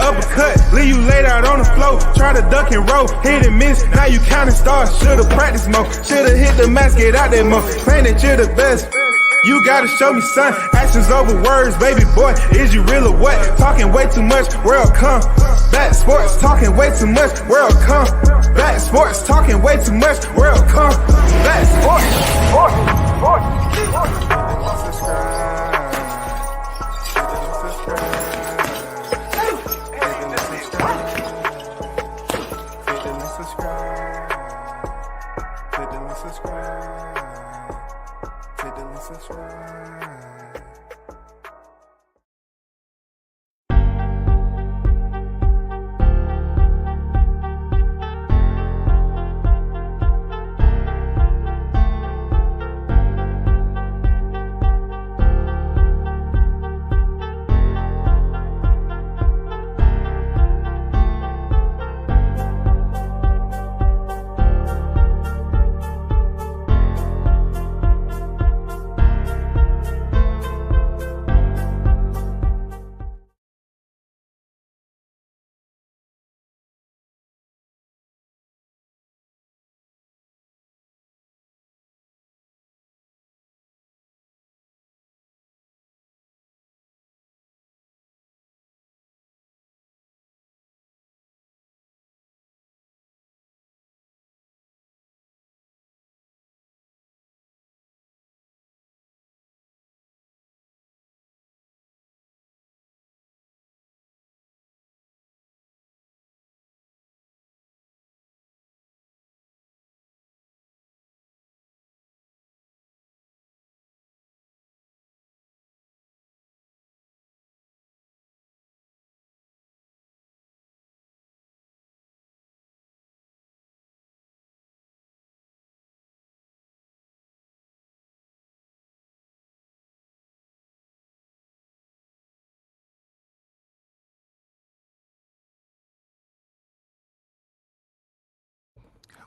uppercut, leave you laid out on the floor. Try to duck and roll, hit and miss, now you counting stars. Should've practiced more, should've hit the mask, get out there more. Claim that you're the best. You gotta show me, son. Actions over words, baby boy. Is you real or what? Talking way too much, world come. Back sports, talking way too much, world come. Back sports, talking way too much, world come. Back sports.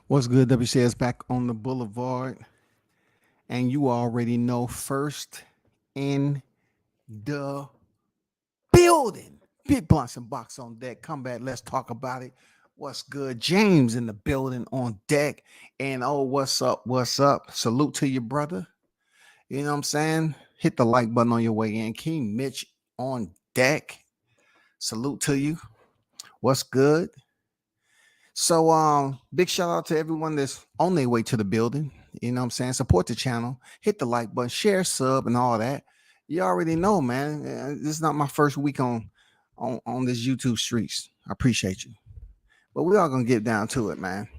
What's good, WCS back on the boulevard. And you already know, first in the building. Big Blunts and Box on deck. Come back, let's talk about it. What's good? James in the building on deck. And oh, what's up? What's up? Salute to your brother. You know what I'm saying? Hit the like button on your way in. King Mitch on deck. Salute to you. What's good? So big shout out to everyone that's on their way to the building. You know what I'm saying? Support the channel, hit the like button, share, sub, and all that. You already know, man. This is not my first week on this YouTube streets. I appreciate you. But we are gonna get down to it, man.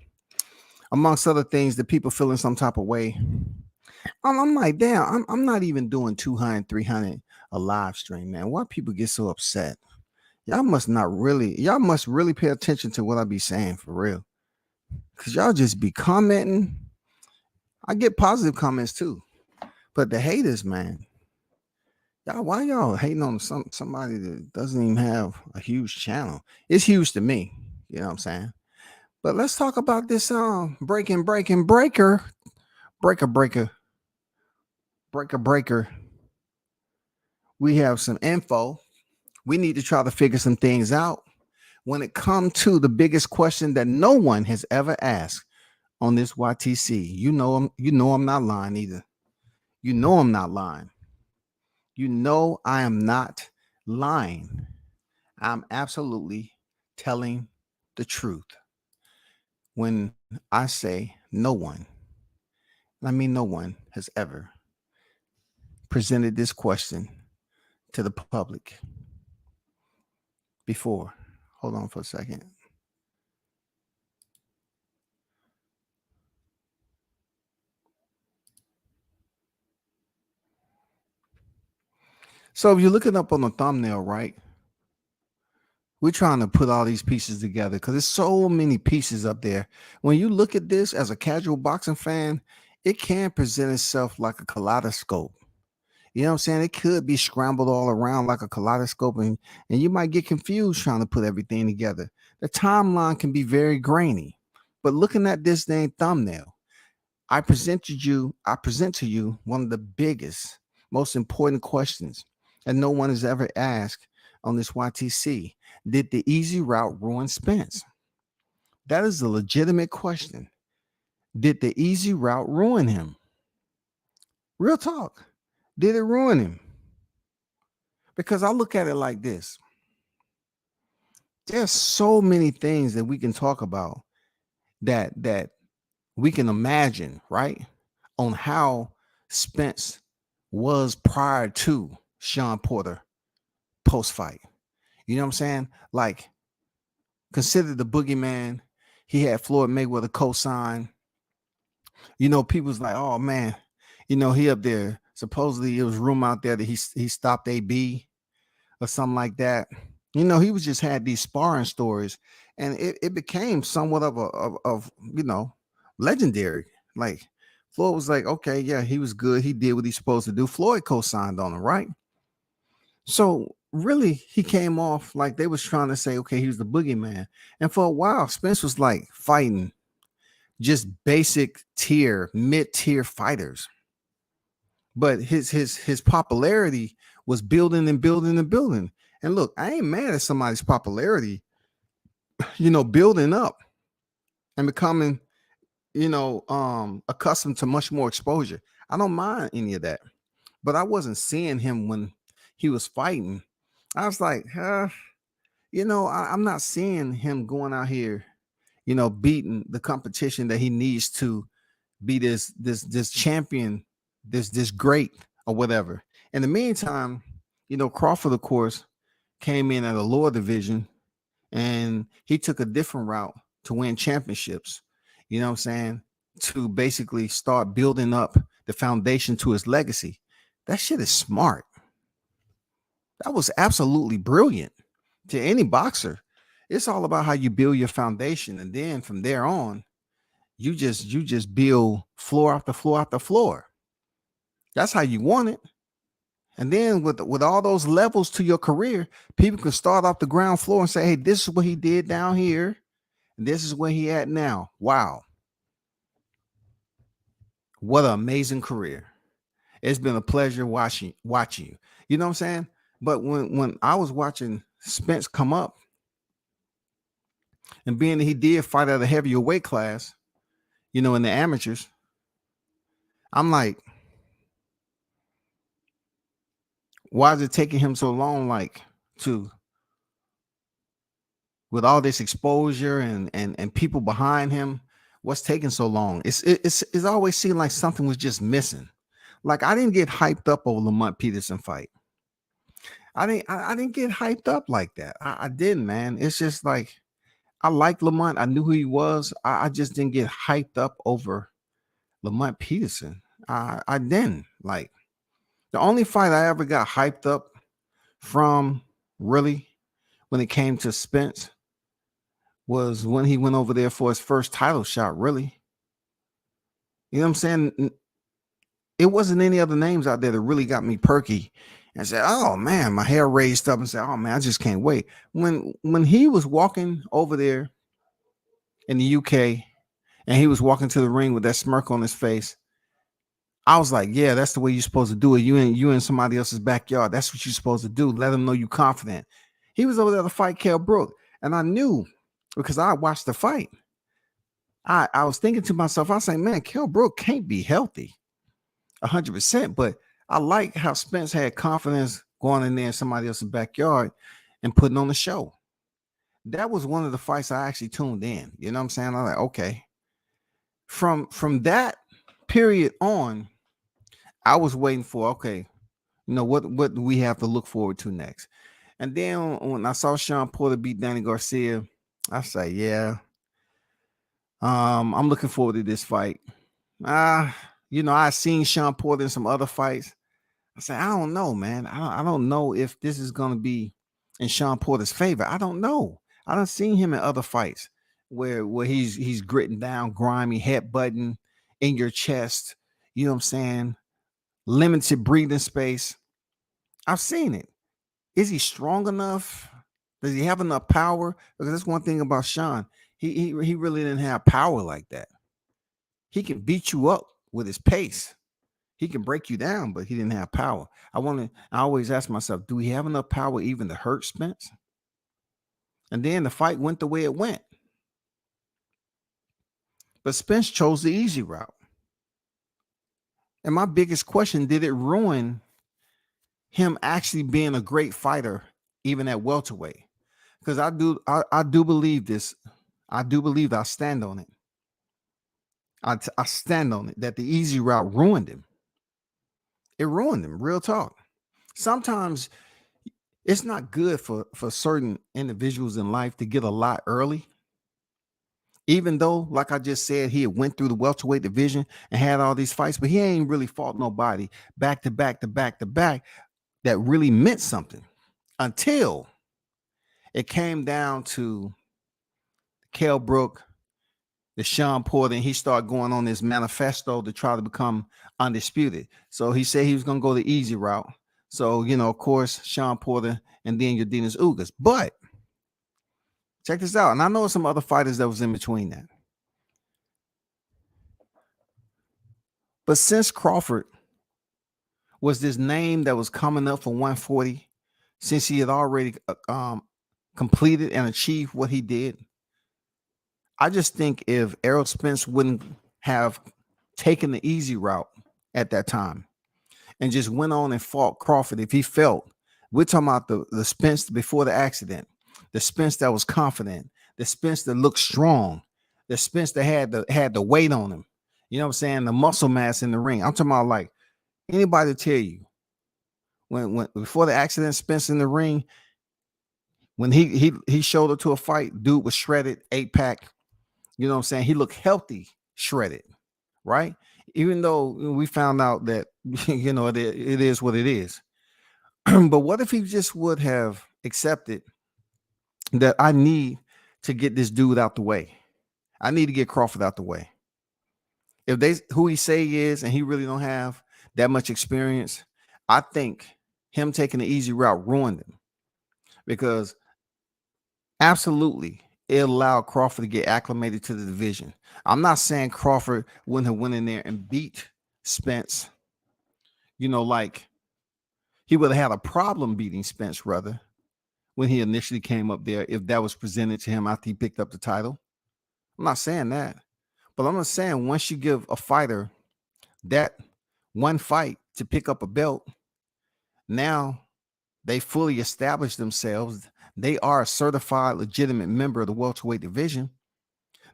Amongst other things, the people feeling some type of way. I'm like, damn, I'm not even doing 200, 300 a live stream, man. Why people get so upset? Y'all must really pay attention to what I be saying for real. Cause y'all just be commenting. I get positive comments too. But the haters, man. Why y'all hating on somebody that doesn't even have a huge channel? It's huge to me. You know what I'm saying? But let's talk about this breaker. We have some info. We need to try to figure some things out when it comes to the biggest question that no one has ever asked on this YTC. You know I'm not lying either. You know I'm not lying. You know I am not lying. I'm absolutely telling the truth. When I say no one, I mean no one has ever presented this question to the public before. Hold on for a second. So if you're looking up on the thumbnail, right? We're trying to put all these pieces together because there's so many pieces up there. When you look at this as a casual boxing fan, it can present itself like a kaleidoscope. You know what I'm saying? It could be scrambled all around like a kaleidoscope, and you might get confused trying to put everything together. The timeline can be very grainy. But looking at this dang thumbnail, I present to you one of the biggest, most important questions that no one has ever asked on this YTC. Did the easy route ruin Spence? That is a legitimate question. Did the easy route ruin him? Real talk. Did it ruin him? Because I look at it like this. There's so many things that we can talk about that we can imagine, right? On how Spence was prior to Sean Porter post fight. You know what I'm saying? Like, consider the boogeyman. He had Floyd Mayweather co-sign. You know, people's like, oh man, you know, he up there. Supposedly it was rumor out there that he stopped AB or something like that. You know, he was just had these sparring stories, and it became somewhat of you know, legendary. Like, Floyd was like, okay, yeah, he was good. He did what he's supposed to do. Floyd co-signed on him, right? So really, he came off like they was trying to say, okay, he was the boogeyman. And for a while, Spence was like fighting just basic tier, mid-tier fighters. But his popularity was building and building and building. And look, I ain't mad at somebody's popularity, you know, building up and becoming, you know, accustomed to much more exposure. I don't mind any of that. But I wasn't seeing him when he was fighting. I was like, you know, I'm not seeing him going out here, you know, beating the competition that he needs to be this champion, this great or whatever. In the meantime, you know, Crawford, of course, came in at a lower division and he took a different route to win championships. You know what I'm saying? To basically start building up the foundation to his legacy. That shit is smart. That was absolutely brilliant to any boxer. It's all about how you build your foundation, and then from there on, you just build floor after floor after floor. That's how you want it. And then with all those levels to your career, people can start off the ground floor and say, hey, this is what he did down here, and this is where he at now. Wow. What an amazing career. It's been a pleasure watching you. You know what I'm saying? But when I was watching Spence come up, and being that he did fight at a heavier weight class, you know, in the amateurs, I'm like, why is it taking him so long, like, to, with all this exposure and people behind him, what's taking so long? It's always seemed like something was just missing. Like, I didn't get hyped up over Lamont Peterson fight. I didn't get hyped up like that. I didn't, man. It's just like, I liked Lamont. I knew who he was. I just didn't get hyped up over Lamont Peterson. I didn't. Like, the only fight I ever got hyped up from, really, when it came to Spence, was when he went over there for his first title shot, really. You know what I'm saying? It wasn't any other names out there that really got me perky and said, oh man, my hair raised up and said, oh man, I just can't wait. When he was walking over there in the UK and he was walking to the ring with that smirk on his face, I was like, yeah, that's the way you're supposed to do it. You in somebody else's backyard. That's what you're supposed to do. Let them know you're confident. He was over there to fight Kell Brook. And I knew, because I watched the fight, I was thinking to myself, I was saying, man, Kell Brook can't be healthy 100%. But I like how Spence had confidence going in there in somebody else's backyard and putting on the show. That was one of the fights I actually tuned in. You know what I'm saying? I'm like, okay. From that period on, I was waiting for, okay, you know, what do we have to look forward to next? And then when I saw Sean Porter beat Danny Garcia, I say, yeah, I'm looking forward to this fight. You know, I've seen Sean Porter in some other fights. I say, I don't know, man. I don't know if this is going to be in Sean Porter's favor. I don't know. I done seen him in other fights where he's gritting down, grimy, headbutting in your chest. You know what I'm saying? Limited breathing space. I've seen it. Is he strong enough? Does he have enough power? Because that's one thing about Sean. He really didn't have power like that. He can beat you up with his pace. He can break you down, but he didn't have power. I always ask myself, do we have enough power even to hurt Spence? And then the fight went the way it went. But Spence chose the easy route. And my biggest question, did it ruin him actually being a great fighter, even at welterweight? Because I do believe this. I do believe I stand on it. I stand on it that the easy route ruined him. It ruined him, real talk. Sometimes it's not good for certain individuals in life to get a lot early. Even though, like I just said, he had went through the welterweight division and had all these fights, but he ain't really fought nobody back to back to back to back that really meant something until it came down to Kell Brook, the Sean Porter, and he started going on this manifesto to try to become undisputed. So he said he was going to go the easy route. So, of course, Sean Porter and then Yordenis Ugas. But check this out. And I know some other fighters that was in between that. But since Crawford was this name that was coming up for 140, since he had already completed and achieved what he did, I just think if Errol Spence wouldn't have taken the easy route at that time and just went on and fought Crawford, if he felt, we're talking about the Spence before the accident, the Spence that was confident, the Spence that looked strong, the Spence that had the weight on him, you know what I'm saying, the muscle mass in the ring. I'm talking about like anybody tell you when before the accident, Spence in the ring, when he showed up to a fight, dude was shredded, 8-pack. You know what I'm saying? He looked healthy, shredded, right? Even though we found out that, it is what it is. But what if he just would have accepted that I need to get this dude out the way? I need to get Crawford out the way. If they who he say he is and he really don't have that much experience, I think him taking the easy route ruined him, because absolutely it allowed Crawford to get acclimated to the division. I'm not saying Crawford wouldn't have went in there and beat Spence, like he would have had a problem beating Spence, rather, when he initially came up there, if that was presented to him after he picked up the title. I'm not saying that, but I'm just saying once you give a fighter that one fight to pick up a belt, now they fully established themselves. They are a certified, legitimate member of the welterweight division.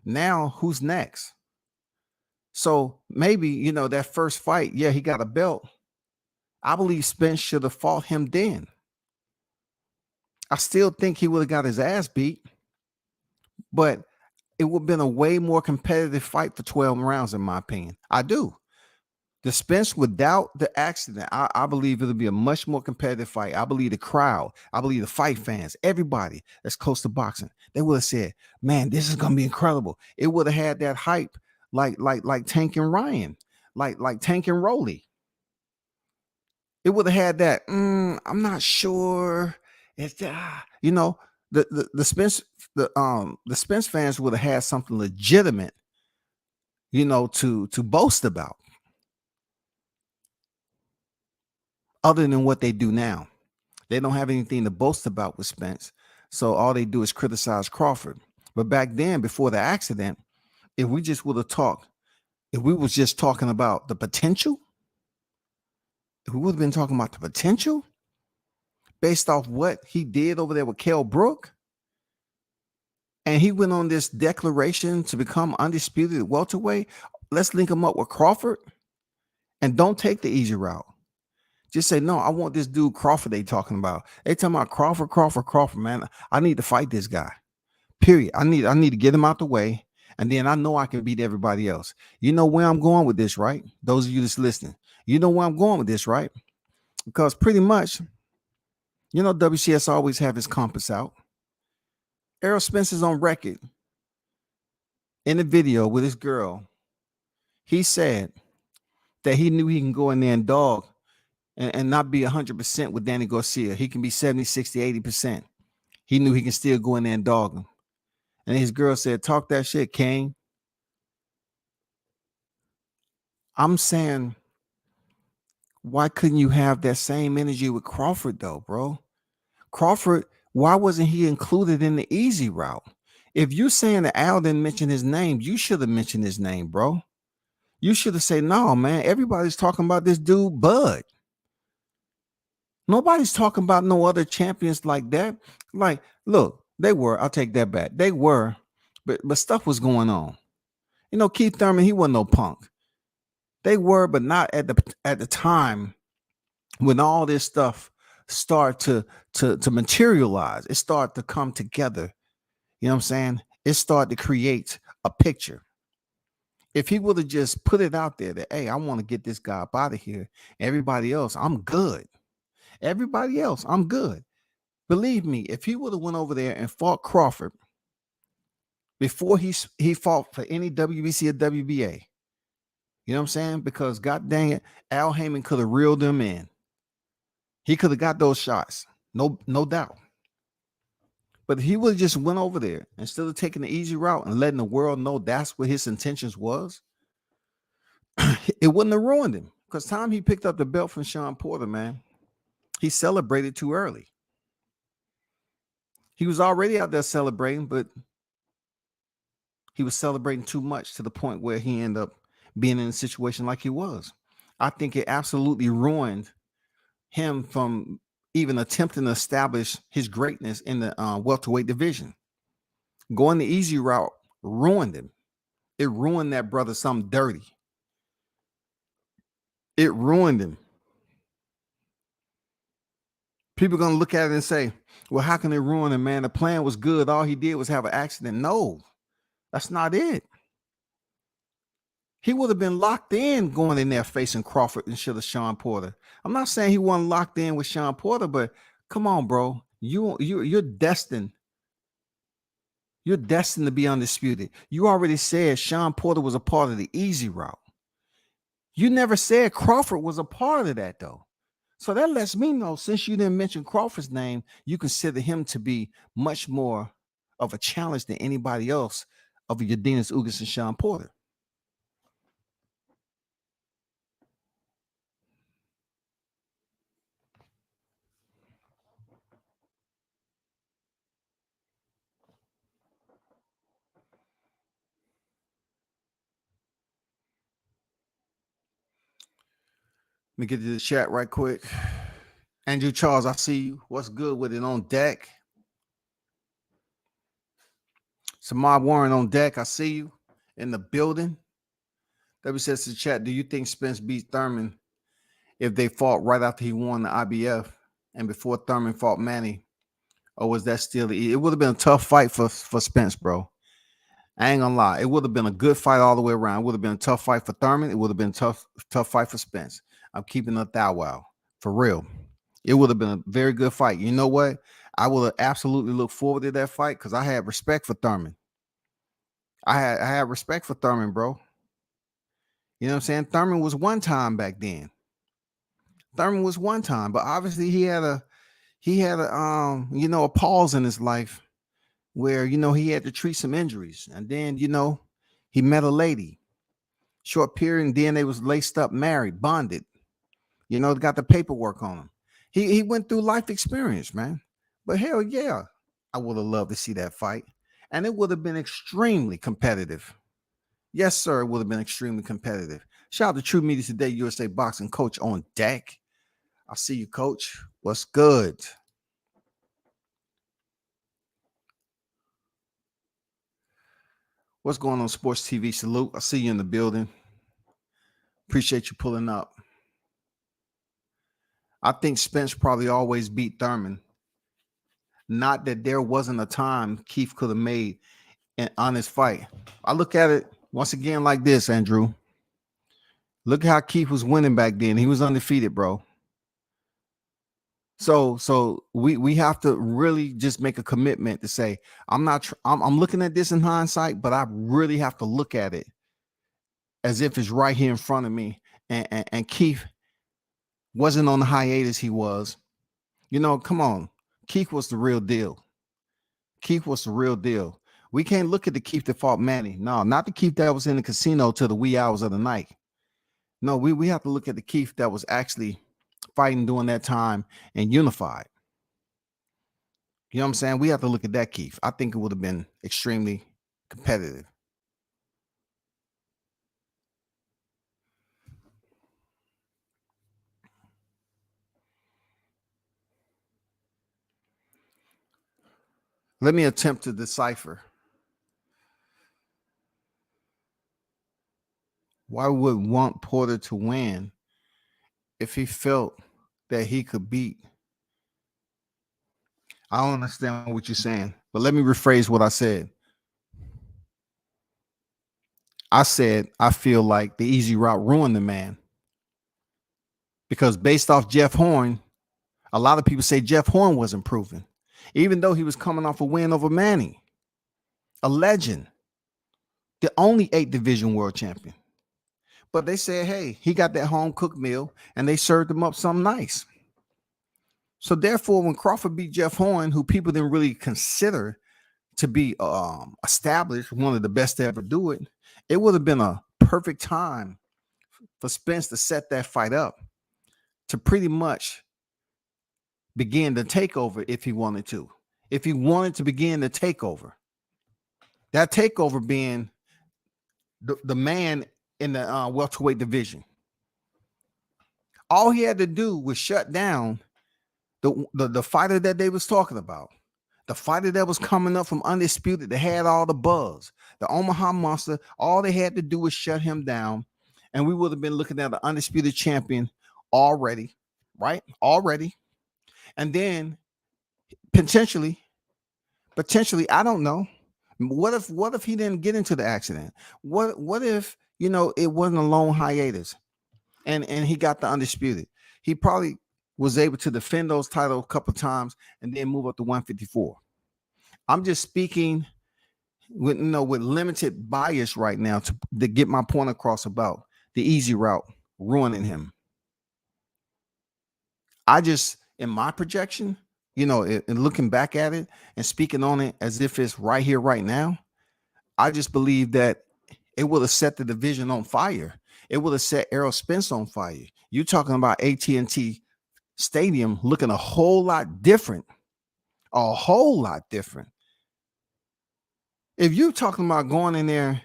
Now, who's next? So maybe, that first fight, yeah, he got a belt. I believe Spence should have fought him then. I still think he would have got his ass beat, but it would have been a way more competitive fight for 12 rounds, in my opinion. I do. The Spence without the accident, I believe it'll be a much more competitive fight. I believe the crowd, I believe the fight fans, everybody that's close to boxing, they would have said, man, this is gonna be incredible. It would have had that hype like Tank and Ryan, like Tank and Rolly. It would have had that. I'm not sure. It's the Spence the Spence fans would have had something legitimate, to boast about, other than what they do now. They don't have anything to boast about with Spence. So all they do is criticize Crawford. But back then, before the accident, if we just would have talked, if we was just talking about the potential, if we would have been talking about the potential based off what he did over there with Kell Brook, and he went on this declaration to become undisputed welterweight, let's link him up with Crawford, and don't take the easy route. Just say, no, I want this dude Crawford they talking about. They talking about Crawford, man. I need to fight this guy. Period. I need to get him out the way. And then I know I can beat everybody else. You know where I'm going with this, right? Those of you that's listening, you know where I'm going with this, right? Because pretty much, WCS always have his compass out. Errol Spence is on record in the video with his girl. He said that he knew he can go in there and dog and not be 100% with Danny Garcia. He can be 70, 60, 80%. He knew he can still go in there and dog him. And his girl said, talk that shit, Kane. I'm saying, why couldn't you have that same energy with Crawford, though, bro? Crawford Why wasn't he included in the easy route? If you're saying that Al didn't mention his name, you should have mentioned his name, bro. You should have said, no, man, everybody's talking about this dude, Bud. Nobody's talking about no other champions like that. Like, look, they were, I'll take that back. They were, but stuff was going on. You know, Keith Thurman, he wasn't no punk. They were, but not at the time when all this stuff started to materialize. It started to come together. You know what I'm saying? It started to create a picture. If he would have just put it out there that, hey, I want to get this guy up out of here. Everybody else, I'm good. Everybody else, I'm good. Believe me, if he would have went over there and fought Crawford before he fought for any WBC or WBA, you know what I'm saying? Because god dang it, Al Heyman could have reeled him in. He could have got those shots. No doubt. But if he would have just went over there instead of taking the easy route and letting the world know that's what his intentions was, it wouldn't have ruined him. Because time he picked up the belt from Shawn Porter, man, he celebrated too early. He was already out there celebrating, but he was celebrating too much to the point where he ended up being in a situation like he was. I think it absolutely ruined him from even attempting to establish his greatness in the welterweight division. Going the easy route ruined him. It ruined that brother something dirty. It ruined him. People are going to look at it and say, well, how can it ruin him, man? The plan was good. All he did was have an accident. No, that's not it. He would have been locked in going in there facing Crawford instead of Shawn Porter. I'm not saying he wasn't locked in with Shawn Porter, but come on, bro. You're destined. You're destined to be undisputed. You already said Shawn Porter was a part of the easy route. You never said Crawford was a part of that, though. So that lets me know, since you didn't mention Crawford's name, you consider him to be much more of a challenge than anybody else of Yordenis Ugas and Shawn Porter. Let me get to the chat right quick. Andrew Charles, I see you. What's good with it on deck? Samad Warren on deck. I see you in the building. W says to the chat, do you think Spence beats Thurman if they fought right after he won the IBF and before Thurman fought Manny? Or was that still it would have been a tough fight for Spence, bro. I ain't gonna lie. It would have been a good fight all the way around. It would have been a tough fight for Thurman. It would have been a tough fight for Spence. I'm keeping it that wow. For real. It would have been a very good fight. You know what? I would have absolutely looked forward to that fight because I had respect for Thurman. I had respect for Thurman, bro. You know what I'm saying? Thurman was one time back then. Thurman was one time, but obviously he had a a pause in his life where, he had to treat some injuries. And then, he met a lady. Short period, and then they was laced up, married, bonded. Got the paperwork on him. He went through life experience, man. But hell yeah, I would have loved to see that fight. And it would have been extremely competitive. Yes, sir, it would have been extremely competitive. Shout out to True Media Today, USA Boxing Coach on deck. I see you, Coach. What's good? What's going on, Sports TV? Salute. I see you in the building. Appreciate you pulling up. I think Spence probably always beat Thurman. Not that there wasn't a time Keith could have made an honest fight. I look at it once again like this, Andrew. Look at how Keith was winning back then. He was undefeated, bro. So we have to really just make a commitment to say, I'm looking at this in hindsight, but I really have to look at it as if it's right here in front of me. And Keith wasn't on the hiatus he was. Come on. Keith was the real deal. Keith was the real deal. We can't look at the Keith that fought Manny. No, not the Keith that was in the casino till the wee hours of the night. No, we have to look at the Keith that was actually fighting during that time and unified. You know what I'm saying? We have to look at that, Keith. I think it would have been extremely competitive. Let me attempt to decipher. Why would want Porter to win if he felt that he could beat? I don't understand what you're saying, but let me rephrase what I said. I said I feel like the easy route ruined the man because based off Jeff Horn, a lot of people say Jeff Horn wasn't proven, even though he was coming off a win over Manny, a legend, the only 8 division world champion. But they said, hey, he got that home cooked meal and they served him up something nice. So therefore, when Crawford beat Jeff Horn, who people didn't really consider to be established, one of the best to ever do it, it would have been a perfect time for Spence to set that fight up to pretty much begin the takeover if he wanted to. If he wanted to begin the takeover, that takeover being the man in the welterweight division. All he had to do was shut down the fighter that they was talking about, the fighter that was coming up from Undisputed that had all the buzz, the Omaha Monster. All they had to do was shut him down, and we would have been looking at an undisputed champion already, right? Already. And then potentially, I don't know. What if he didn't get into the accident? What if, it wasn't a long hiatus and he got the undisputed? He probably was able to defend those titles a couple of times and then move up to 154. I'm just speaking with limited bias right now to get my point across about the easy route ruining him. I just, in my projection, and looking back at it and speaking on it as if it's right here, right now, I just believe that it would have set the division on fire. It would have set Errol Spence on fire. You're talking about AT&T Stadium looking a whole lot different. A whole lot different. If you're talking about going in there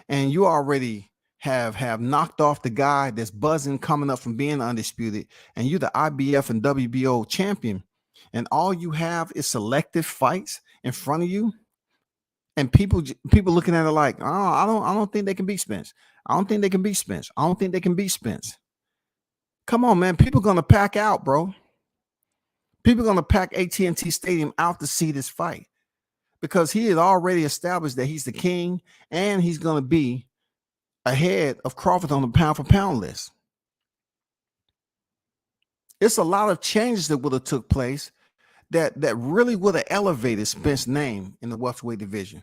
and you already have knocked off the guy that's buzzing coming up from being undisputed, and you're the IBF and WBO champion, and all you have is selective fights in front of you, and people looking at it like, oh, I don't think they can beat Spence. I don't think they can beat Spence. I don't think they can beat Spence. Come on, man. People gonna pack out, bro. People gonna pack AT&T Stadium out to see this fight because he had already established that he's the king, and he's gonna be ahead of Crawford on the pound for pound list. It's a lot of changes that would have took place that really would have elevated Spence's name in the welterweight division.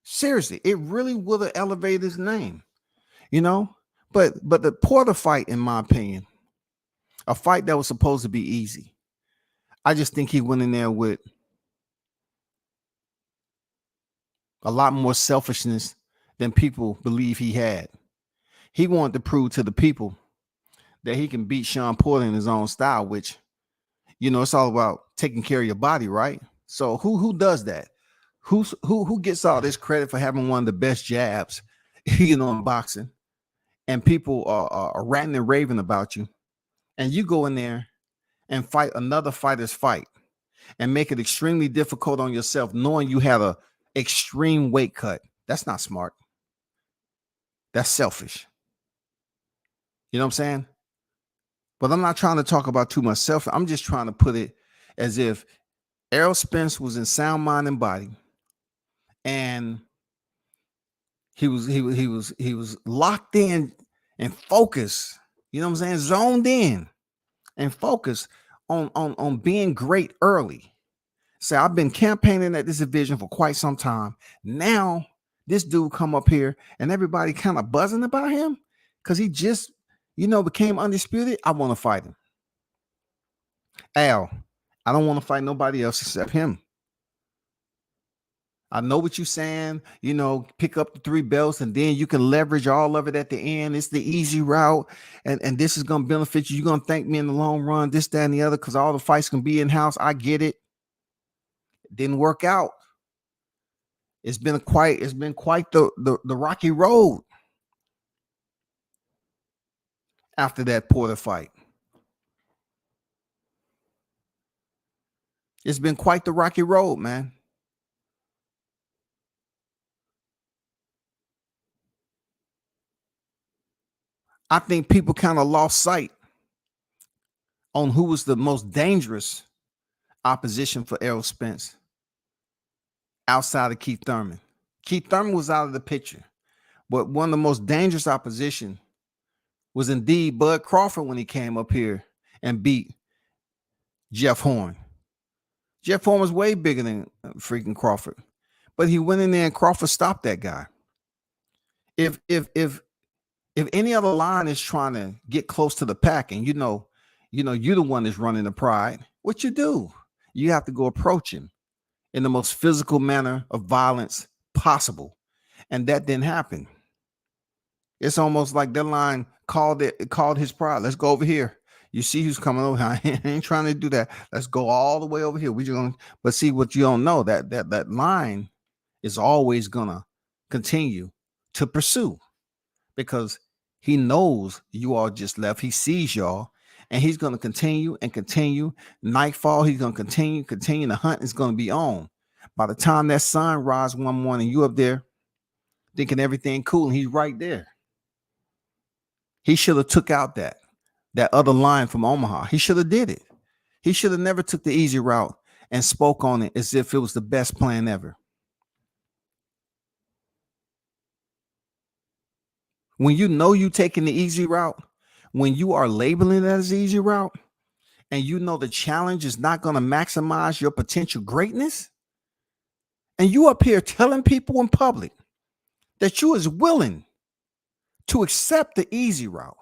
Seriously, it really would have elevated his name, But the Porter fight, in my opinion, a fight that was supposed to be easy. I just think he went in there with a lot more selfishness than people believe he had. He wanted to prove to the people that he can beat Sean Porter in his own style, which, it's all about taking care of your body, right? So who does that? Who gets all this credit for having one of the best jabs, in boxing, and people are ranting and raving about you, and you go in there and fight another fighter's fight and make it extremely difficult on yourself, knowing you had a extreme weight cut. That's not smart. That's selfish. You know what I'm saying? But I'm not trying to talk about too much self. I'm just trying to put it as if Errol Spence was in sound mind and body, and he was locked in and focused. You know what I'm saying? Zoned in and focused on being great early. Say, I've been campaigning at this division for quite some time. Now this dude come up here and everybody kind of buzzing about him because he just, became undisputed. I want to fight him. Al, I don't want to fight nobody else except him. I know what you're saying. You know, pick up the 3 belts and then you can leverage all of it at the end. It's the easy route, and this is gonna benefit you. You're gonna thank me in the long run. This, that, and the other, because all the fights can be in house. I get it. It didn't work out. It's been quite the rocky road after that Porter fight. It's been quite the rocky road, man. I think people kind of lost sight on who was the most dangerous opposition for Errol Spence outside of Keith Thurman. Keith Thurman was out of the picture, but one of the most dangerous opposition was indeed Bud Crawford when he came up here and beat Jeff Horn. Jeff Horn was way bigger than freaking Crawford, but he went in there and Crawford stopped that guy. If any other line is trying to get close to the pack, and you know, you're the one that's running the pride, what you do? You have to go approach him in the most physical manner of violence possible, and that didn't happen. It's almost like that line called his pride. Let's go over here. You see who's coming over. I ain't trying to do that. Let's go all the way over here. We just gonna, but see what you don't know, that line is always gonna continue to pursue, because he knows you all just left. He sees y'all, and he's gonna continue and continue. Nightfall, he's gonna continue. The hunt is gonna be on. By the time that sun rises one morning, you up there thinking everything cool, and he's right there. He should have took out that other line from Omaha. He should have did it. He should have never took the easy route and spoke on it as if it was the best plan ever. When you know you taking the easy route, when you are labeling it as the easy route, and you know the challenge is not going to maximize your potential greatness, and you up here telling people in public that you is willing to accept the easy route,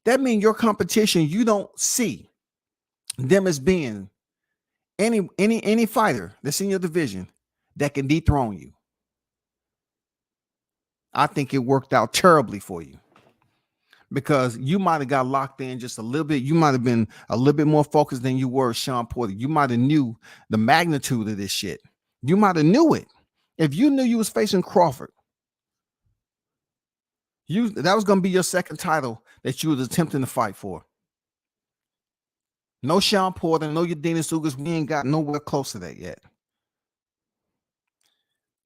that means your competition, you don't see them as being any fighter that's in your division that can dethrone you. I think it worked out terribly for you, because you might have got locked in just a little bit. You might have been a little bit more focused than you were, Sean Porter. You might have knew the magnitude of this shit. You might have knew it. If you knew you was facing Crawford, that was going to be your second title that you was attempting to fight for. No Sean Porter, no Yadina Sugas. We ain't got nowhere close to that yet.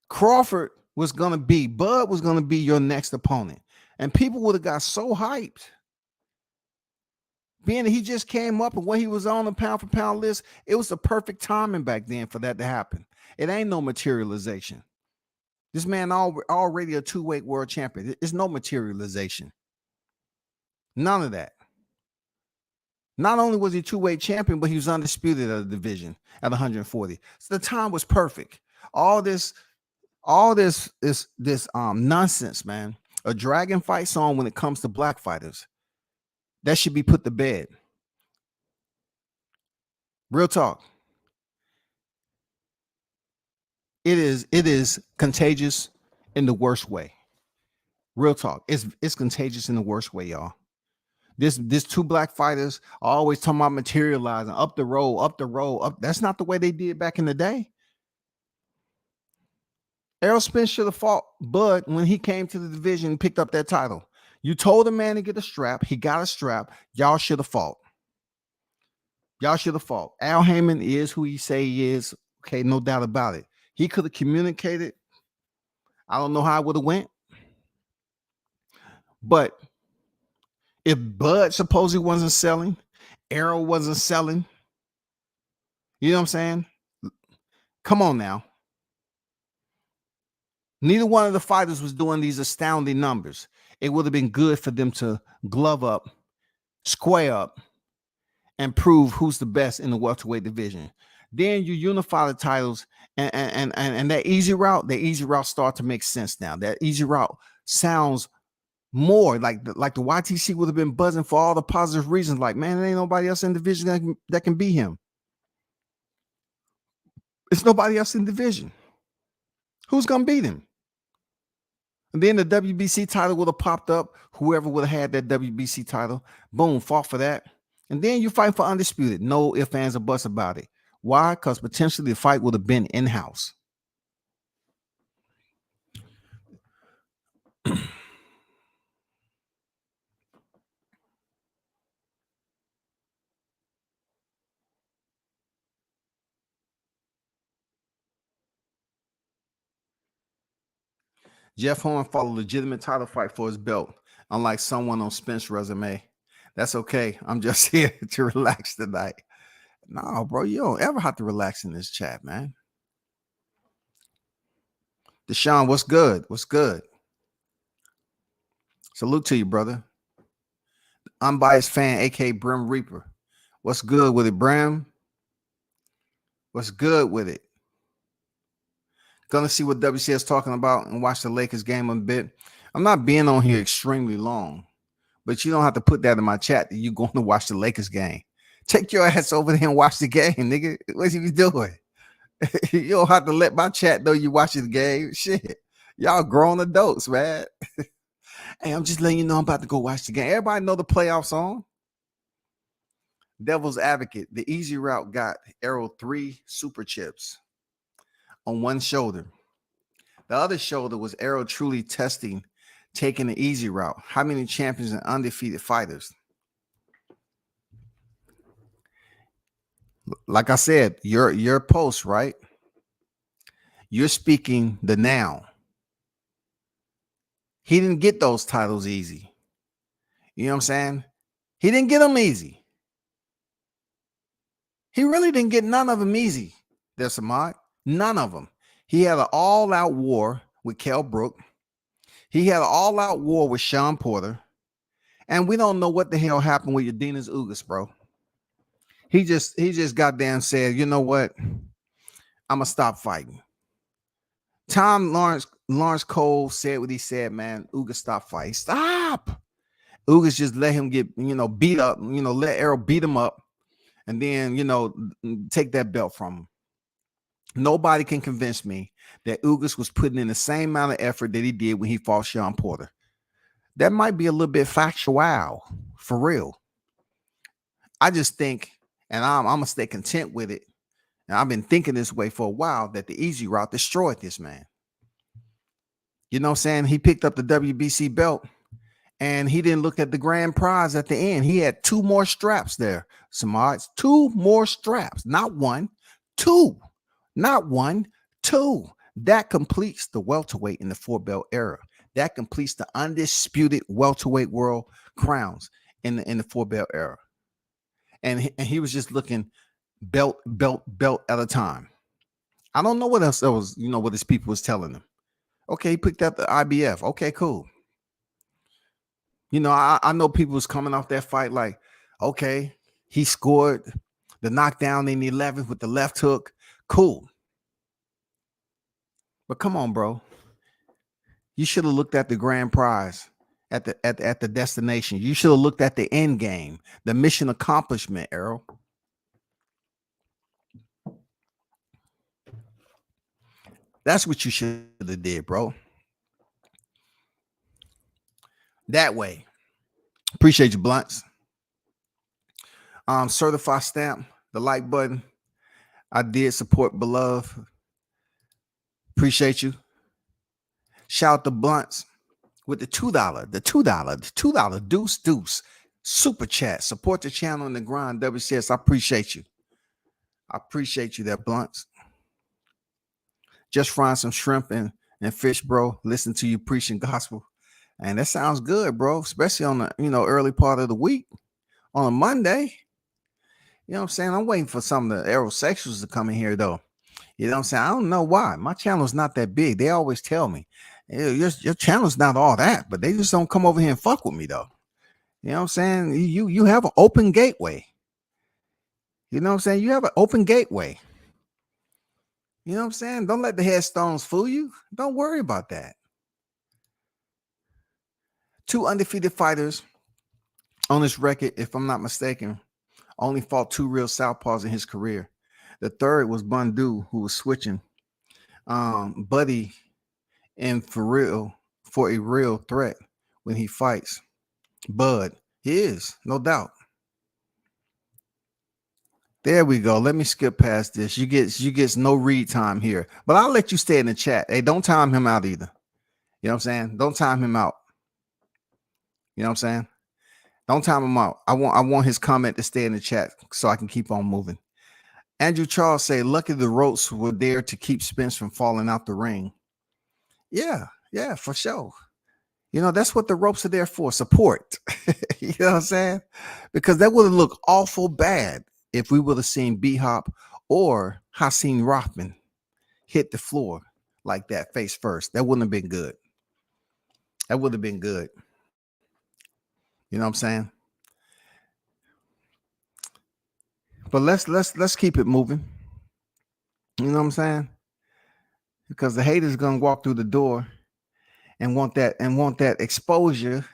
Crawford was going to be, Bud was going to be your next opponent. And people would have got so hyped. Being that he just came up and when he was on the pound for pound list, it was the perfect timing back then for that to happen. It ain't no materialization. This man already a 2-weight world champion. It's no materialization. None of that. Not only was he 2-weight champion, but he was undisputed at the division at 140. So the time was perfect. All this nonsense, man. A dragon fight song when it comes to black fighters, that should be put to bed. Real talk. It is contagious in the worst way. Real talk. It's contagious in the worst way, y'all. This 2 black fighters are always talking about materializing up the road. That's not the way they did back in the day. Errol Spence should have fought Bud when he came to the division and picked up that title. You told the man to get a strap. He got a strap. Y'all should have fought. Al Heyman is who he say he is. Okay, no doubt about it. He could have communicated. I don't know how it would have went. But if Bud supposedly wasn't selling, Errol wasn't selling, you know what I'm saying? Come on now. Neither one of the fighters was doing these astounding numbers. It would have been good for them to glove up, square up, and prove who's the best in the welterweight division. Then you unify the titles, and that easy route start to make sense now. That easy route sounds more like the YTC would have been buzzing for all the positive reasons. Like, man, there ain't nobody else in the division that can beat him. It's nobody else in the division. Who's gonna beat him? And then the WBC title would have popped up. Whoever would have had that WBC title, boom, fought for that. And then you fight for undisputed. No ifs, ands, or buts about it. Why? Because potentially the fight would have been in-house. Jeff Horn fought a legitimate title fight for his belt, unlike someone on Spence's resume. That's okay. I'm just here to relax tonight. No, bro, you don't ever have to relax in this chat, man. Deshaun, what's good? What's good? Salute to you, brother. Unbiased fan, aka Brim Reaper. What's good with it, Brim? What's good with it? Gonna see what WC is talking about and watch the Lakers game a bit. I'm not being on here extremely long, but you don't have to put that in my chat that you're going to watch the Lakers game. Take your ass over there and watch the game, nigga. What's you doing? You don't have to let my chat know you watching the game. Shit. Y'all grown adults, man. Hey, I'm just letting you know I'm about to go watch the game. Everybody know the playoffs on. Devil's Advocate, the easy route got Arrow 3 super chips on one shoulder. The other shoulder was Arrow truly testing, taking the easy route. How many champions and undefeated fighters? Like I said, your post, right? You're speaking the now. He didn't get those titles easy. You know what I'm saying? He didn't get them easy. He really didn't get none of them easy. There's Samad. None of them. He had an all-out war with Kell Brook. He had an all-out war with Sean Porter. And we don't know what the hell happened with Yardenas Ugas, bro. He just goddamn said, you know what? I'm gonna stop fighting. Lawrence Cole said what he said, man. Ugas stop fighting. Stop. Ugas just let him get, beat up, let Errol beat him up and then, take that belt from him. Nobody can convince me that Ugas was putting in the same amount of effort that he did when he fought Sean Porter. That might be a little bit factual, for real. I just think, and I'm going to stay content with it, and I've been thinking this way for a while, that the easy route destroyed this man. You know what I'm saying? He picked up the WBC belt, and he didn't look at the grand prize at the end. He had 2 more straps there, Smarts. 2 more straps. Not 1, 2. Not 1, 2. That completes the welterweight in the 4-belt era. That completes the undisputed welterweight world crowns in the 4-belt era. And he was just looking belt at a time. I don't know what else that was, what his people was telling him. Okay, he picked up the IBF. Okay, cool. I know people was coming off that fight like, okay, he scored the knockdown in the 11th with the left hook. Cool. But come on, bro. You should have looked at the grand prize at the destination. You should have looked at the end game, the mission accomplishment, Errol. That's what you should have did, bro. That way. Appreciate you, Blunts. Certified stamp, the like button. I did support Beloved. Appreciate you. Shout out to Blunts with the $2 deuce super chat. Support the channel and the grind. WCS, I appreciate you. I appreciate you there, Blunts. Just frying some shrimp and fish, bro. Listen to you preaching gospel. And that sounds good, bro. Especially on the, early part of the week. On a Monday. You know what I'm saying? I'm waiting for some of the aerosexuals to come in here, though. You know what I'm saying? I don't know why. My channel's not that big. They always tell me, hey, your channel's not all that, but they just don't come over here and fuck with me, though. You know what I'm saying? You have an open gateway. You know what I'm saying? You have an open gateway. You know what I'm saying? Don't let the headstones fool you. Don't worry about that. 2 undefeated fighters on this record, if I'm not mistaken, only fought 2 real southpaws in his career. The third was Bundu, who was switching Buddy and for a real threat when he fights. Bud, he is, no doubt. There we go. Let me skip past this. You get no read time here, but I'll let you stay in the chat. Hey, don't time him out either. You know what I'm saying? Don't time him out. You know what I'm saying? Don't time him out. I want his comment to stay in the chat so I can keep on moving. Andrew Charles say, lucky the ropes were there to keep Spence from falling out the ring. Yeah, for sure. You know, that's what the ropes are there for, support. You know what I'm saying? Because that would have looked awful bad if we would have seen B-Hop or Hakeem Rothman hit the floor like that face first. That wouldn't have been good. That would have been good. You know what I'm saying? But let's keep it moving. You know what I'm saying? Because the haters gonna walk through the door and want that exposure.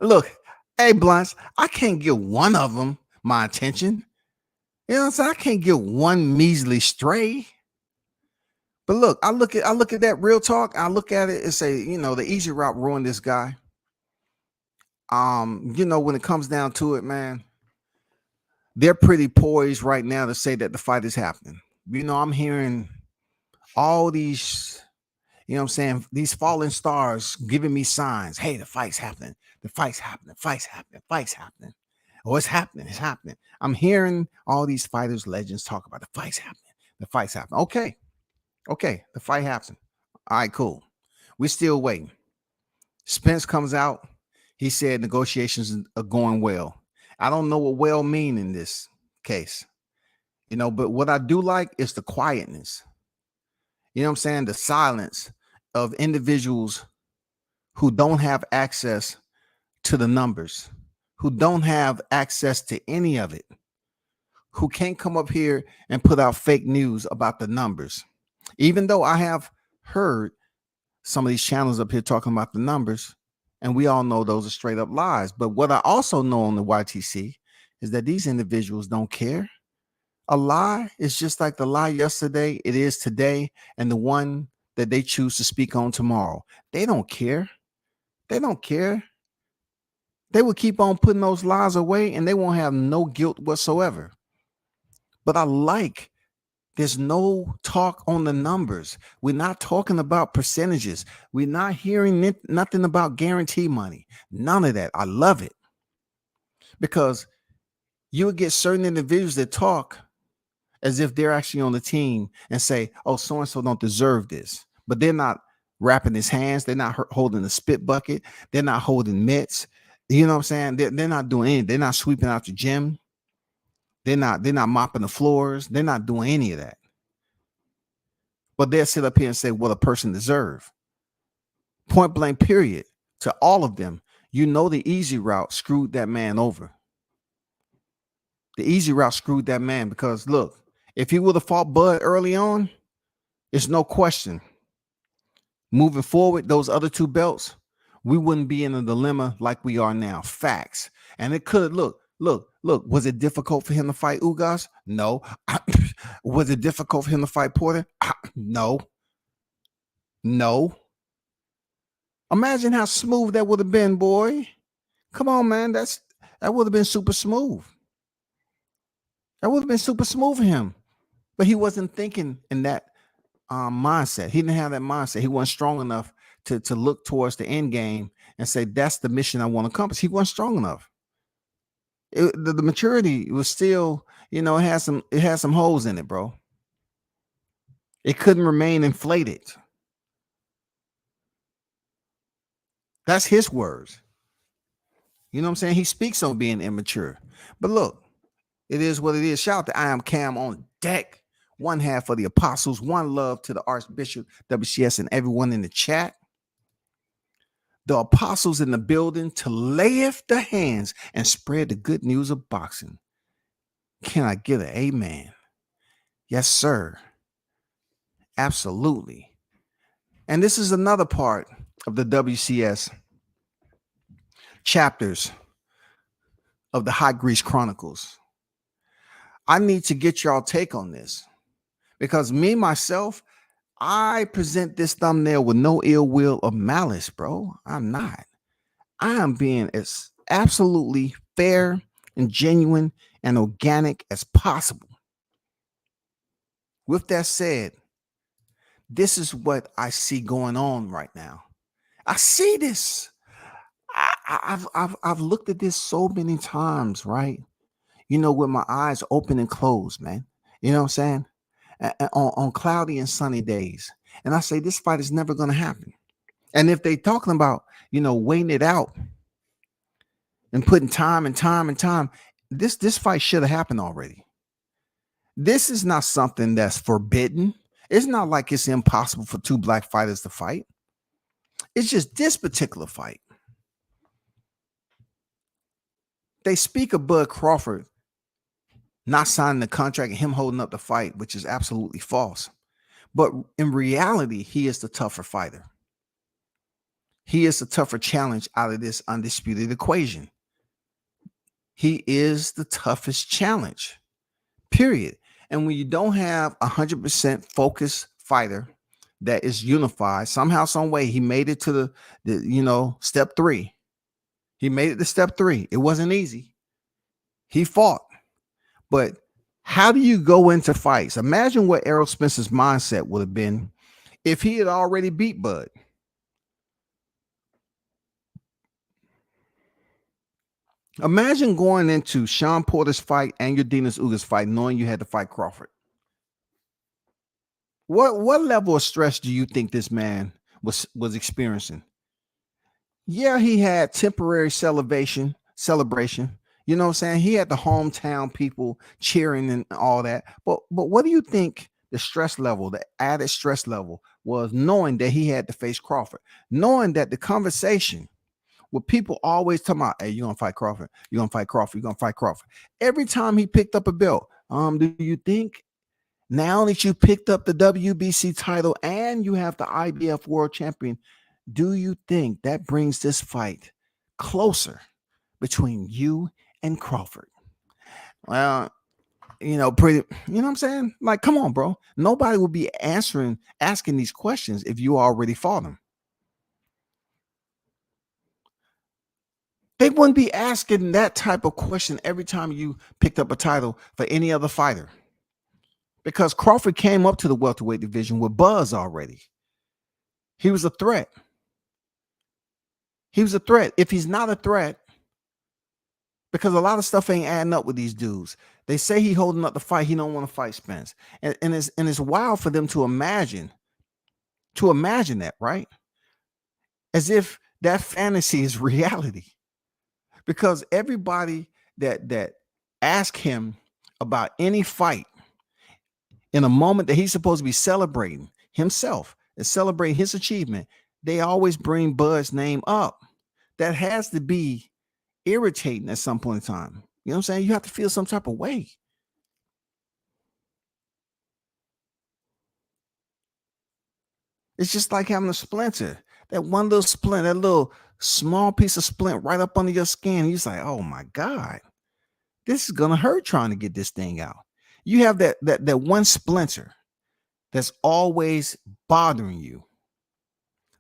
Look, hey Blunts, I can't give one of them my attention. You know what I'm saying? I can't get one measly stray. But look, I look at that real talk. I look at it and say, you know, the easy route ruined this guy. You know, when it comes down to it, man, they're pretty poised right now to say that the fight is happening. You know, I'm hearing all these, you know what I'm saying, these fallen stars giving me signs. Hey, the fight's happening. The fight's happening. Fight's happening. Fight's happening. Oh, it's happening. It's happening. I'm hearing all these fighters, legends talk about the fight's happening. The fight's happening. Okay. The fight happens. All right, cool. We're still waiting. Spence comes out. He said negotiations are going well. I don't know what well mean in this case, you know, but what I do like is the quietness. You know what I'm saying? The silence of individuals who don't have access to the numbers, who don't have access to any of it, who can't come up here and put out fake news about the numbers. Even though I have heard some of these channels up here talking about the numbers, and we all know those are straight up lies. But what I also know on the YTC is that these individuals don't care. A lie is just like the lie yesterday, it is today, and the one that they choose to speak on tomorrow. They don't care. They don't care. They will keep on putting those lies away and they won't have no guilt whatsoever. But I like there's no talk on the numbers. We're not talking about percentages. We're not hearing nothing about guarantee money. None of that. I love it. Because you would get certain individuals that talk as if they're actually on the team and say, oh, so-and-so don't deserve this. But they're not wrapping his hands. They're not holding a spit bucket. They're not holding mitts. You know what I'm saying? They're not doing anything. They're not sweeping out the gym. They're not mopping the floors. They're not doing any of that. But they'll sit up here and say what a person deserves. Point blank, period. To all of them, you know the easy route screwed that man over. The easy route screwed that man because, look, if he would have fought Bud early on, it's no question. Moving forward, those other two belts, we wouldn't be in a dilemma like we are now. Facts. And it could, look, was it difficult for him to fight Ugas? No. Was it difficult for him to fight Porter? No. Imagine how smooth that would have been, boy. Come on, man. That would have been super smooth. That would have been super smooth for him. But he wasn't thinking in that mindset. He didn't have that mindset. He wasn't strong enough to look towards the end game and say, that's the mission I want to accomplish. He wasn't strong enough. The maturity was still, you know, it had some holes in it, bro. It couldn't remain inflated. That's his words. You know what I'm saying? He speaks on being immature. But look, it is what it is. Shout out to I Am Cam on deck. One half of the apostles. One love to the Archbishop, WCS, and everyone in the chat. The apostles in the building to lift the hands and spread the good news of boxing. Can I get an amen? Yes, sir. Absolutely. And this is another part of the WCS chapters of the Hot Grease Chronicles. I need to get y'all take on this Because me, myself, I present this thumbnail with no ill will or malice, bro. I'm not. I am being as absolutely fair and genuine and organic as possible. With that said, this is what I see going on right now. I see this. I've looked at this so many times, right? With my eyes open and closed, man. You know what I'm saying? On cloudy and sunny days. And I say this fight is never going to happen. And if they talking about, waiting it out and putting time and time and time, this fight should have happened already. This is not something that's forbidden. It's not like it's impossible for two black fighters to fight. It's just this particular fight. They speak of Bud Crawford not signing the contract and him holding up the fight, which is absolutely false. But in reality, he is the tougher fighter. He is the tougher challenge out of this undisputed equation. He is the toughest challenge, period. And when you don't have 100% focused fighter that is unified, somehow, some way, he made it to the step 3. He made it to step 3. It wasn't easy. He fought. But how do you go into fights? Imagine what Errol Spence's mindset would have been if he had already beat Bud. Imagine going into Sean Porter's fight and Yordenis Uga's fight knowing you had to fight Crawford. What level of stress do you think this man was experiencing? Yeah, he had temporary celebration. You know what I'm saying? He had the hometown people cheering and all that. But what do you think the stress level, the added stress level was, knowing that he had to face Crawford, knowing that the conversation with people always talking about, hey, you're gonna fight Crawford, you're gonna fight Crawford, you're gonna fight Crawford. Every time he picked up a belt, do you think now that you picked up the WBC title and you have the IBF world champion, do you think that brings this fight closer between you and Crawford? Well, you know what I'm saying? Like, come on, bro. Nobody will be asking these questions if you already fought them. They wouldn't be asking that type of question every time you picked up a title for any other fighter, because Crawford came up to the welterweight division with buzz already. He was a threat. If he's not a threat, because a lot of stuff ain't adding up with these dudes. They say he holding up the fight. He don't want to fight Spence. And it's wild for them to imagine that, right? As if that fantasy is reality. Because everybody that ask him about any fight in a moment that he's supposed to be celebrating himself and celebrating his achievement, they always bring Bud's name up. That has to be irritating at some point in time. You know what I'm saying? You have to feel some type of way. It's just like having a splinter. That one little splint, that little small piece of splint right up under your skin. You're like, oh my God, this is gonna hurt trying to get this thing out. You have that one splinter that's always bothering you.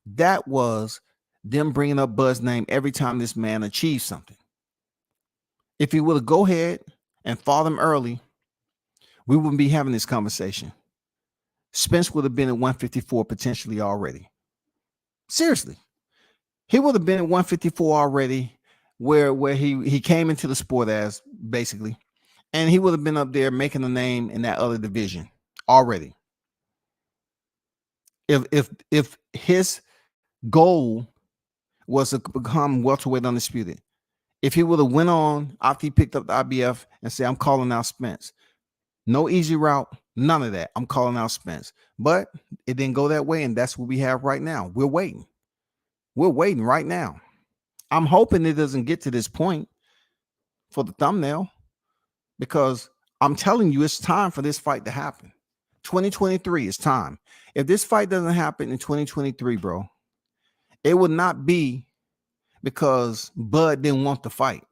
That was them bringing up Bud's name every time this man achieved something. If he would have go ahead and fought him early, we wouldn't be having this conversation. Spence would have been at 154 potentially already. Seriously. He would have been at 154 already, where he came into the sport as, basically, and he would have been up there making a name in that other division already. If his goal was to become welterweight undisputed, if he would have went on after he picked up the IBF and said, I'm calling out Spence, no easy route, none of that, I'm calling out Spence. But it didn't go that way, and that's what we have right now. We're waiting right now. I'm hoping it doesn't get to this point for the thumbnail, because I'm telling you, it's time for this fight to happen. 2023 is time. If this fight doesn't happen in 2023, bro, it would not be because Bud didn't want to fight.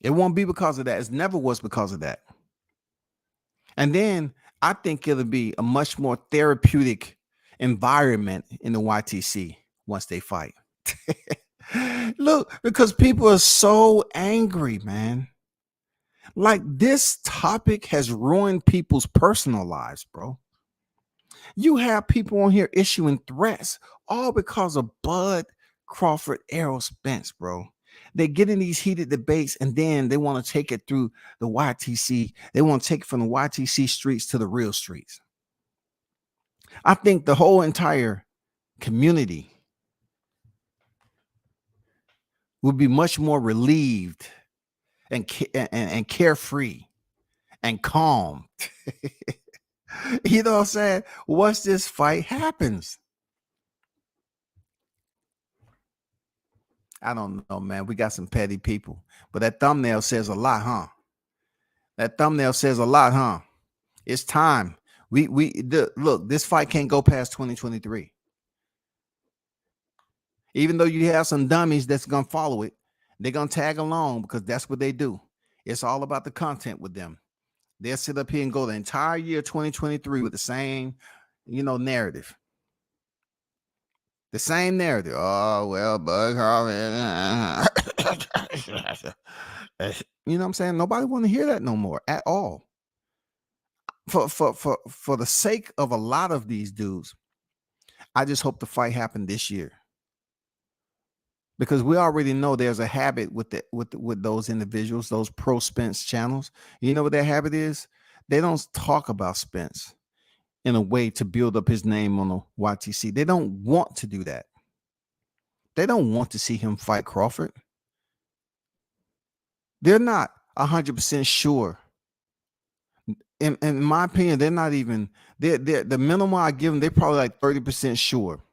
It won't be because of that. It never was because of that. And then I think it'll be a much more therapeutic environment in the YTC once they fight. Look, because people are so angry, man. Like, this topic has ruined people's personal lives, bro. You have people on here issuing threats all because of Bud Crawford, Errol Spence, bro. They get in these heated debates and then they want to take it through the YTC. They want to take it from the YTC streets to the real streets. I think the whole entire community would be much more relieved and carefree and calm. You know what I'm saying? Once this fight happens. I don't know, man. We got some petty people. But that thumbnail says a lot, huh? That thumbnail says a lot, huh? It's time. Look, this fight can't go past 2023. Even though you have some dummies that's gonna follow it, they're gonna tag along because that's what they do. It's all about the content with them. They'll sit up here and go the entire year 2023 with the same, narrative. The same narrative. Oh, well, Bud Crawford. You know what I'm saying? Nobody want to hear that no more at all. For the sake of a lot of these dudes, I just hope the fight happened this year. Because we already know there's a habit with those individuals, those pro Spence channels. You know what their habit is? They don't talk about Spence in a way to build up his name on the YTC. They don't want to do that. They don't want to see him fight Crawford. They're not 100% sure. In my opinion, they're not even. They're the minimum I give them. They're probably like 30% sure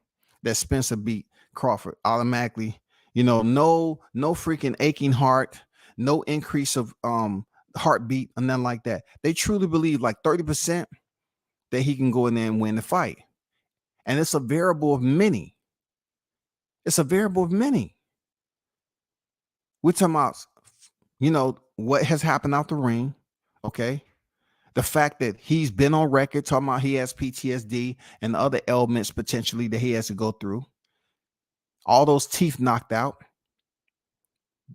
that Spencer beat Crawford automatically. No freaking aching heart, no increase of heartbeat, and nothing like that. They truly believe like 30% that he can go in there and win the fight. And it's a variable of many. It's a variable of many. We're talking about, what has happened out the ring, okay? The fact that he's been on record talking about he has PTSD and other ailments potentially that he has to go through. All those teeth knocked out.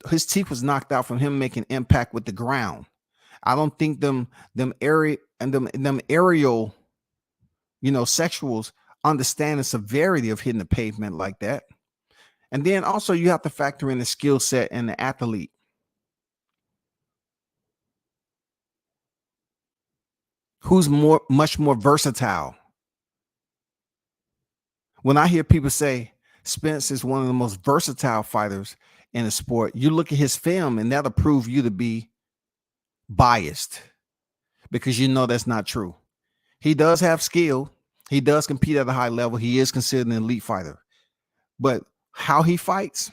His teeth was knocked out from him making impact with the ground. I don't think them aerial, sexuals understand the severity of hitting the pavement like that. And then also you have to factor in the skill set and the athlete. Who's much more versatile. When I hear people say Spence is one of the most versatile fighters in the sport, you look at his film and that'll prove you to be biased because that's not true. He does have skill. He does compete at a high level. He is considered an elite fighter. But how he fights,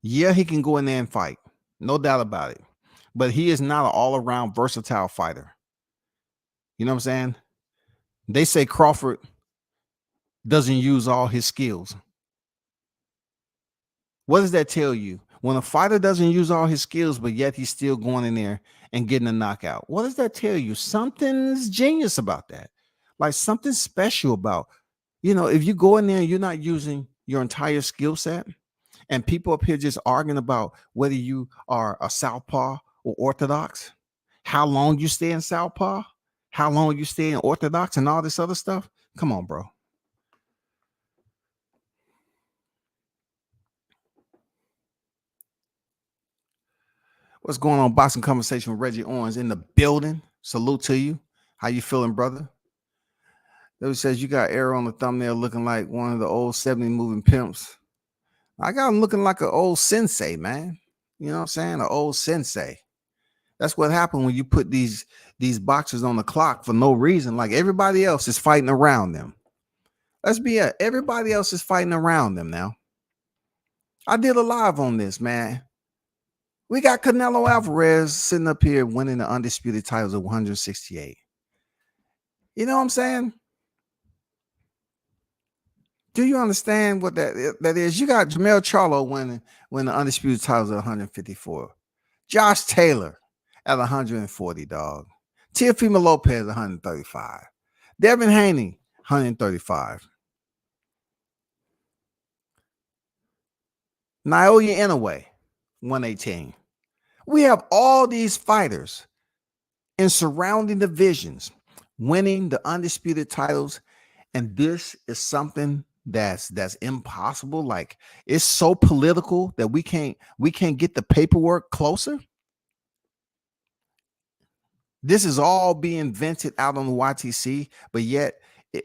yeah, he can go in there and fight. No doubt about it. But he is not an all-around versatile fighter. You know what I'm saying? They say Crawford doesn't use all his skills. What does that tell you? When a fighter doesn't use all his skills, but yet he's still going in there and getting a knockout, what does that tell you? Something's genius about that. Like something special about, if you go in there and you're not using your entire skill set, and people up here just arguing about whether you are a southpaw or orthodox, how long you stay in southpaw, how long you stay in orthodox, and all this other stuff. Come on, bro. What's going on? Boxing Conversation with Reggie Owens in the building. Salute to you. How you feeling, brother? It says you got Arrow on the thumbnail looking like one of the old 70 moving pimps. I got him looking like an old sensei, man. You know what I'm saying? An old sensei. That's what happened when you put these boxers on the clock for no reason. Like everybody else is fighting around them. Let's be it. Everybody else is fighting around them now. I did a live on this, man. We got Canelo Alvarez sitting up here winning the undisputed titles of 168. You know what I'm saying? Do you understand what that is? You got Jamel Charlo winning the undisputed titles of 154. Josh Taylor at 140, dog. Teofimo Lopez, 135. Devin Haney, 135. Naoya Inoue, 118. We have all these fighters in surrounding divisions winning the undisputed titles, and this is something that's impossible. Like, it's so political that we can't get the paperwork closer. This is all being vented out on the YTC, but yet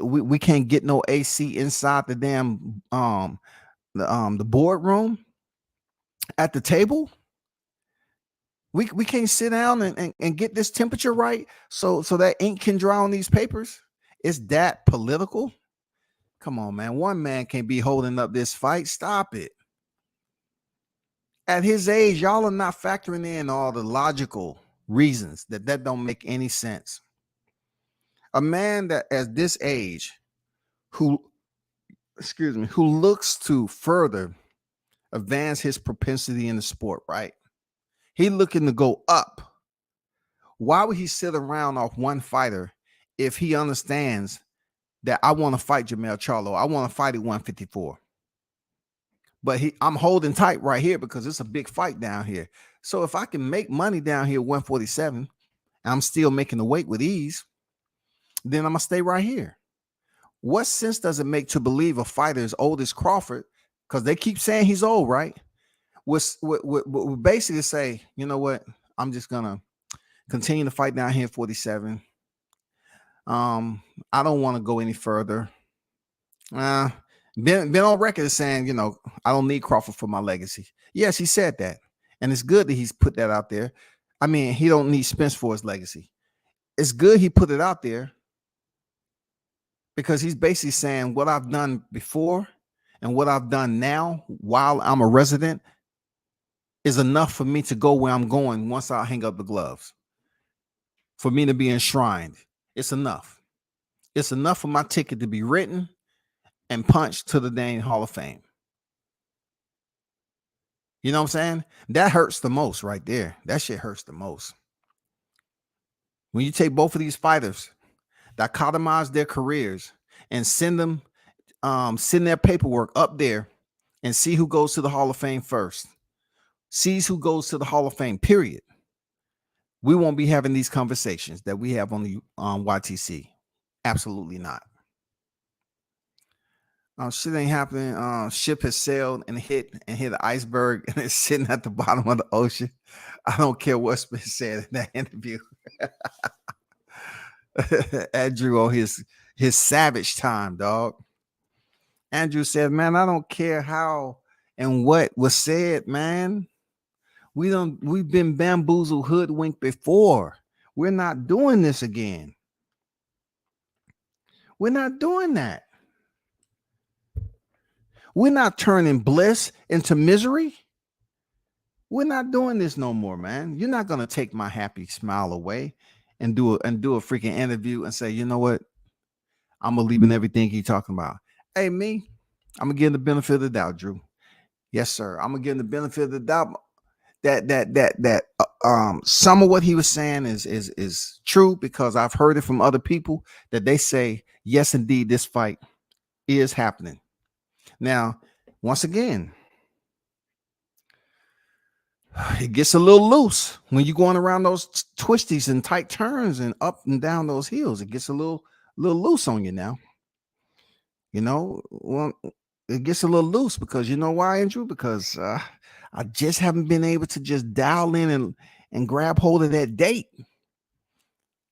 we can't get no AC inside the damn the boardroom at the table. We can't sit down and get this temperature right so that ink can dry on these papers. It's that political. Come on, man. One man can't be holding up this fight. Stop it. At his age, y'all are not factoring in all the logical reasons that don't make any sense. A man that at this age who looks to further advance his propensity in the sport, right? He looking to go up. Why would he sit around off one fighter if he understands that I want to fight Jermell Charlo? I want to fight at 154. But I'm holding tight right here because it's a big fight down here. So if I can make money down here 147, and I'm still making the weight with ease, then I'm going to stay right here. What sense does it make to believe a fighter as old as Crawford, because they keep saying he's old, right? Would basically say, you know what, I'm just gonna continue to fight down here at 47. I don't want to go any further. Been on record as saying, you know, I don't need Crawford for my legacy. Yes, he said that, and it's good that he's put that out there. I mean, he don't need Spence for his legacy. It's good he put it out there because he's basically saying what I've done before and what I've done now while I'm a resident is enough for me to go where I'm going once I hang up the gloves. For me to be enshrined, it's enough. It's enough for my ticket to be written and punched to the dang Hall of Fame. You know what I'm saying? That hurts the most right there. That shit hurts the most. When you take both of these fighters, dichotomize their careers, and send them, send their paperwork up there and see who goes to the Hall of Fame first. Sees who goes to the Hall of Fame, period. We won't be having these conversations that we have on the YTC. Absolutely not. Shit ain't happening. Ship has sailed and hit an iceberg and it's sitting at the bottom of the ocean. I don't care what's been said in that interview. Andrew on his savage time, dog. Andrew said, man, I don't care how and what was said, man. We've been bamboozled, hoodwinked before. We're not doing this again. We're not doing that. We're not turning bliss into misery. We're not doing this no more, man. You're not gonna take my happy smile away and do a freaking interview and say, you know what? I'm believing everything he's talking about. Hey, me, I'm gonna give him the benefit of the doubt, Drew. Yes, sir. I'm gonna give him the benefit of the doubt. That some of what he was saying is true because I've heard it from other people that they say, yes, indeed, this fight is happening. Now, once again, it gets a little loose when you're going around those twisties and tight turns and up and down those hills. It gets a little loose on you now. You know, well, it gets a little loose because you know why, Andrew? Because I just haven't been able to just dial in and grab hold of that date.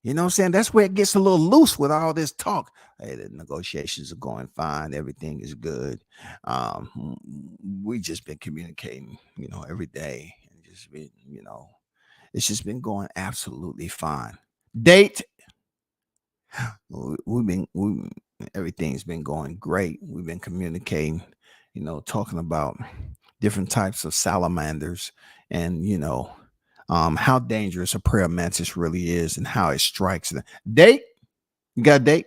You know what I'm saying? That's where it gets a little loose with all this talk. Hey, the negotiations are going fine. Everything is good. We just been communicating, you know, every day. And just been, you know, it's just been going absolutely fine. Date. Everything's been going great. We've been communicating, you know, talking about different types of salamanders and, you know, how dangerous a prayer mantis really is and how it strikes. Date. You got a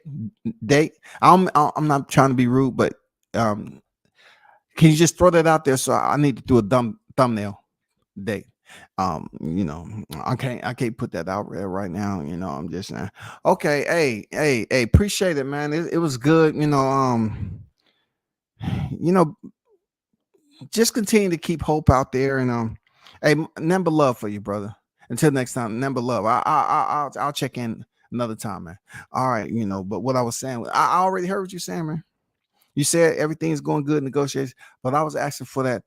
date. I'm not trying to be rude, but can you just throw that out there? So I need to do a thumbnail date. I can't put that out there right now. I'm just saying. Okay, hey, appreciate it, man. It was good. You know, just continue to keep hope out there, and hey, number love for you, brother. Until next time, number love. I'll check in another time, man. All right, but what I was saying, I already heard what you're saying, man. You said everything's going good, negotiations, but I was asking for that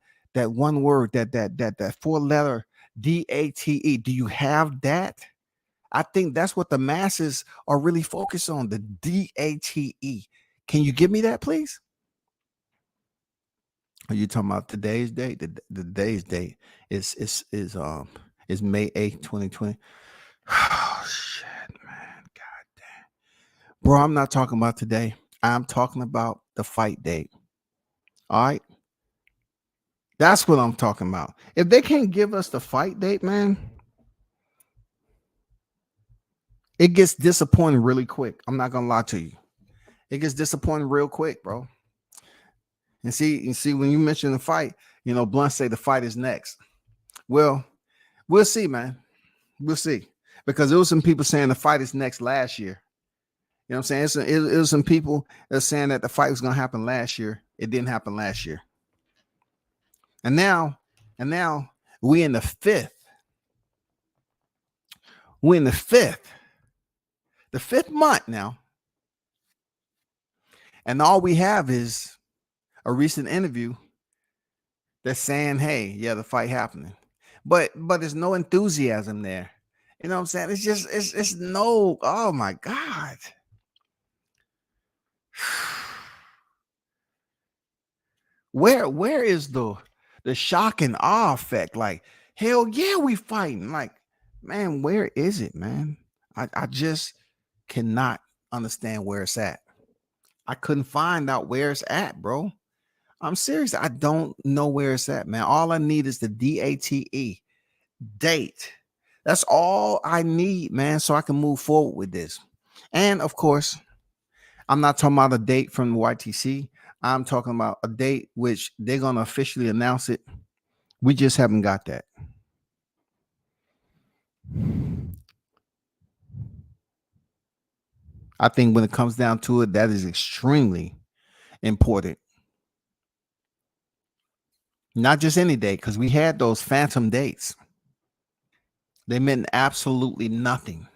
one word, that four letter DATE. Do you have that? I think that's what the masses are really focused on, the DATE. Can you give me that, please? Are you talking about today's date? The today's date is May 8th, 2020. Oh shit, man. God damn. Bro, I'm not talking about today. I'm talking about the fight date. All right. That's what I'm talking about. If they can't give us the fight date, man, it gets disappointing really quick. I'm not gonna lie to you. It gets disappointing real quick, bro. And see, when you mention the fight, Blunt say the fight is next. Well, we'll see, man. We'll see. Because there was some people saying the fight is next last year. You know what I'm saying? It was some people that are saying that the fight was gonna happen last year. It didn't happen last year. And now we in the fifth. We're in the fifth month now. And all we have is a recent interview that's saying, hey, yeah, the fight happening. But there's no enthusiasm there. You know what I'm saying? It's just, it's no, oh my God. Where is the shock and awe effect? Like, hell yeah, we fighting. Like, man, where is it, man? I just cannot understand where it's at. I couldn't find out where it's at, bro. I'm serious. I don't know where it's at, man. All I need is the DATE date. That's all I need, man, so I can move forward with this. And of course, I'm not talking about a date from YTC. I'm talking about a date which they're going to officially announce it. We just haven't got that. I think when it comes down to it, that is extremely important. Not just any date, because we had those phantom dates. They meant absolutely nothing.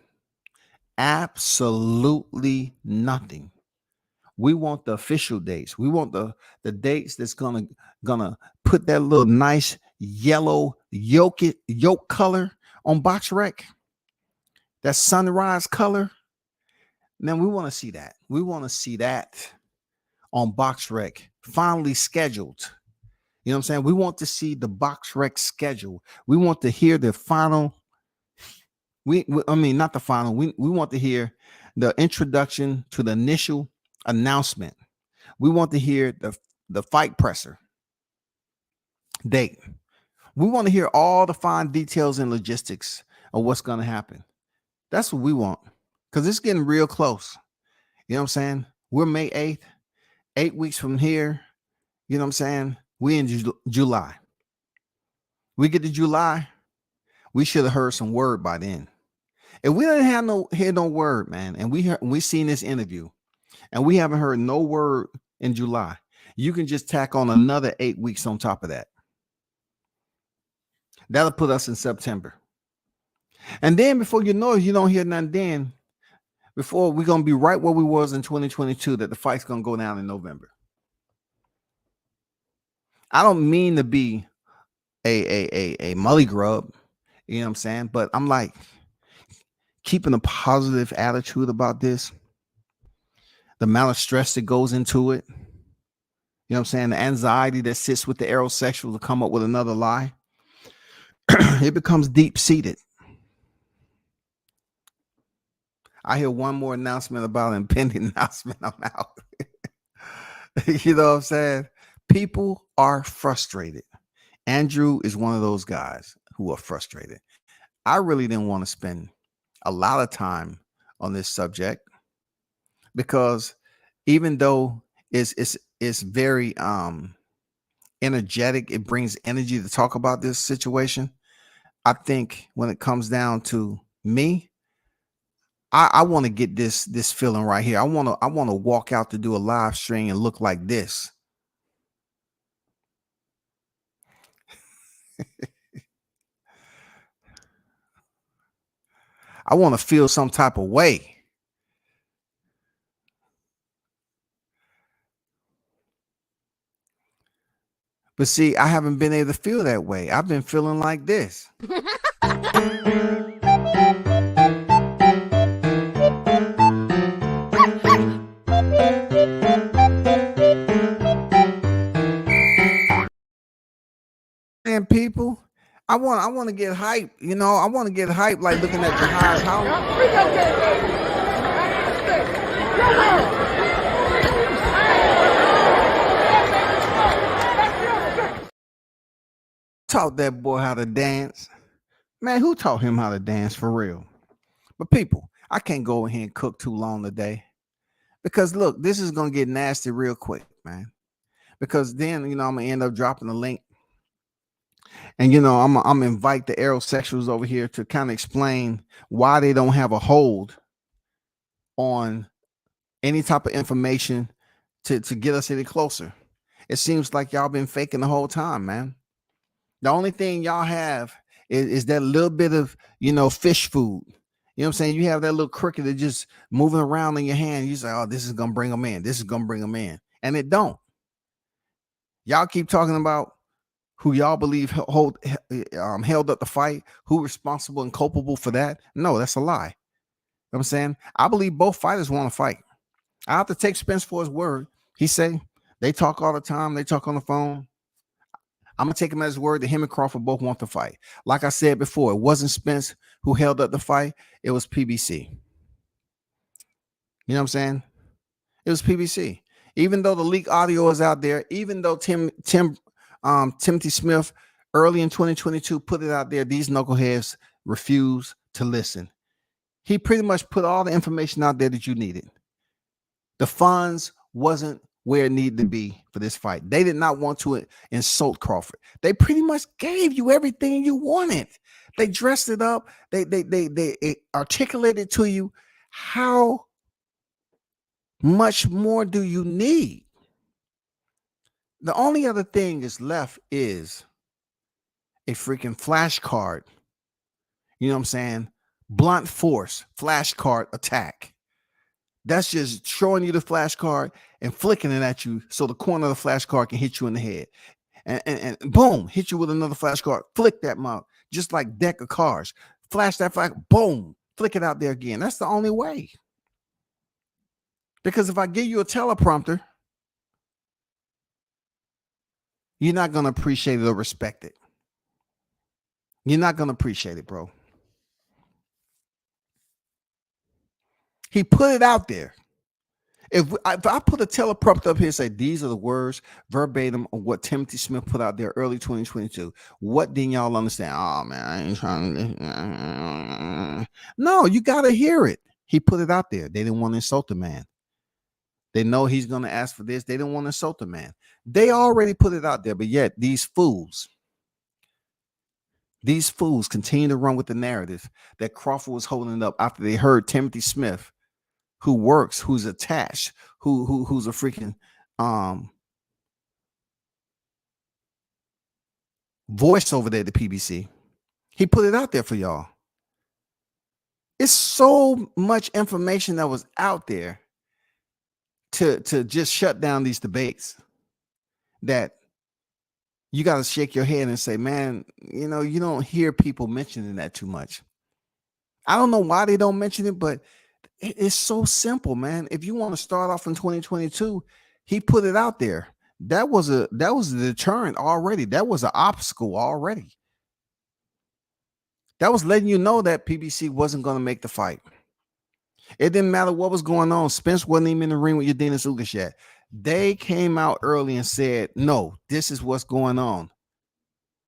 Absolutely nothing. We want the official dates. We want the dates that's gonna put that little nice yellow yoke color on BoxRec. That sunrise color. Man, we want to see that. We want to see that on BoxRec finally scheduled. You know what I'm saying? We want to see the BoxRec schedule. We want to hear the final. Not the final. We want to hear the introduction to the initial announcement. We want to hear the fight presser date. We want to hear all the fine details and logistics of what's going to happen. That's what we want, because it's getting real close. You know what I'm saying? We're May 8th, 8 weeks from here. You know what I'm saying? We in July. We get to July, we should have heard some word by then. If we didn't hear no word, man, and we seen this interview, and we haven't heard no word in July, you can just tack on another 8 weeks on top of that. That'll put us in September. And then before you know it, you don't hear nothing then. Before we're going to be right where we was in 2022, that the fight's going to go down in November. I don't mean to be a mully grub, you know what I'm saying? But I'm like keeping a positive attitude about this. The amount of stress that goes into it. You know what I'm saying? The anxiety that sits with the aerosexual to come up with another lie. It becomes deep-seated. I hear one more announcement about an impending announcement. I'm out. You know what I'm saying? People are frustrated. Andrew is one of those guys who are frustrated. I really didn't want to spend a lot of time on this subject, because even though it's very energetic, it brings energy to talk about this situation. I think when it comes down to me, I want to get this feeling right here. I want to walk out to do a live stream and look like this. I want to feel some type of way. But see, I haven't been able to feel that way. I've been feeling like this. And people, I want to get hype. You know, I want to get hype like looking at the highest house. Taught that boy how to dance. Man, who taught him how to dance for real? But people, I can't go in here and cook too long today. Because look, this is gonna get nasty real quick, man. Because then, I'm gonna end up dropping the link. And I'm gonna invite the aerosexuals over here to kind of explain why they don't have a hold on any type of information to get us any closer. It seems like y'all been faking the whole time, man. The only thing y'all have is that little bit of, fish food. You know what I'm saying? You have that little cricket that just moving around in your hand. You say, oh, this is going to bring them in. This is going to bring them in. And it don't. Y'all keep talking about who y'all believe held up the fight, who responsible and culpable for that. No, that's a lie. You know what I'm saying? I believe both fighters want to fight. I have to take Spence for his word. He say they talk all the time. They talk on the phone. I'm going to take him at his word that him and Crawford both want to fight. Like I said before, it wasn't Spence who held up the fight. It was PBC. You know what I'm saying? It was PBC. Even though the leak audio is out there, even though Timothy Smith early in 2022 put it out there, these knuckleheads refuse to listen. He pretty much put all the information out there that you needed. The funds wasn't where it needed to be for this fight. They did not want to insult Crawford. They pretty much gave you everything you wanted. They dressed it up. They articulated to you how much more do you need. The only other thing is left is a freaking flashcard. You know what I'm saying? Blunt force flashcard attack. That's just showing you the flashcard and flicking it at you so the corner of the flashcard can hit you in the head. And boom, hit you with another flashcard. Flick that mouth, just like deck of cards. Flash that flash, boom, flick it out there again. That's the only way. Because if I give you a teleprompter, you're not going to appreciate it or respect it. You're not going to appreciate it, bro. He put it out there. If I put a teleprompter up here and say, these are the words verbatim of what Timothy Smith put out there early 2022, what didn't y'all understand? Oh, man, I ain't trying to. No, you got to hear it. He put it out there. They didn't want to insult the man. They know he's going to ask for this. They didn't want to insult the man. They already put it out there, but yet these fools continue to run with the narrative that Crawford was holding up after they heard Timothy Smith, who works, who's attached, who's a freaking voice over there at the PBC. He put it out there for y'all. It's so much information that was out there to just shut down these debates that you got to shake your head and say, man, you don't hear people mentioning that too much. I don't know why they don't mention it, but it's so simple, man. If you want to start off in 2022, he put it out there. That was a deterrent already. That was an obstacle already. That was letting you know that PBC wasn't going to make the fight. It didn't matter what was going on. Spence wasn't even in the ring with Yordenis Ugas yet. They came out early and said, no, this is what's going on.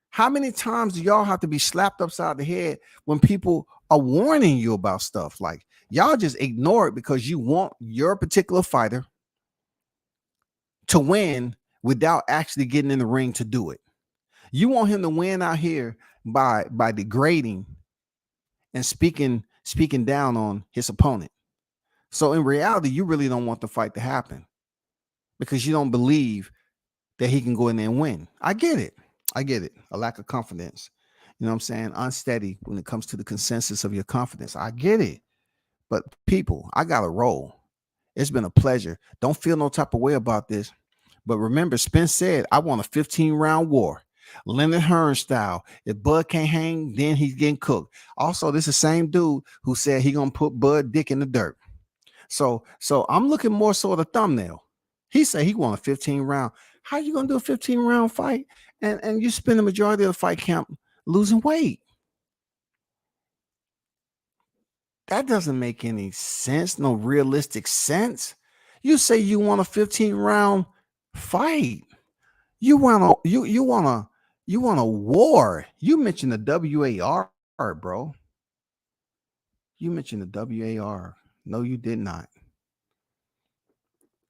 How many times do y'all have to be slapped upside the head when people are warning you about stuff? Like, y'all just ignore it because you want your particular fighter to win without actually getting in the ring to do it. You want him to win out here by degrading and speaking down on his opponent. So in reality, you really don't want the fight to happen because you don't believe that he can go in there and win. I get it. I get it. A lack of confidence. You know what I'm saying? Unsteady when it comes to the consensus of your confidence. I get it. But people, I got to roll. It's been a pleasure. Don't feel no type of way about this. But remember, Spence said, I want a 15-round war. Leonard Hearn style. If Bud can't hang, then he's getting cooked. Also, this is the same dude who said he gonna put Bud Dick in the dirt. So I'm looking more so at the thumbnail. He said he want a 15-round. How you gonna do a 15-round fight and you spend the majority of the fight camp losing weight? That doesn't make any sense. No realistic sense. You say you want a 15-round fight. You want a war. You mentioned the WAR, bro. You mentioned the WAR. No, you did not.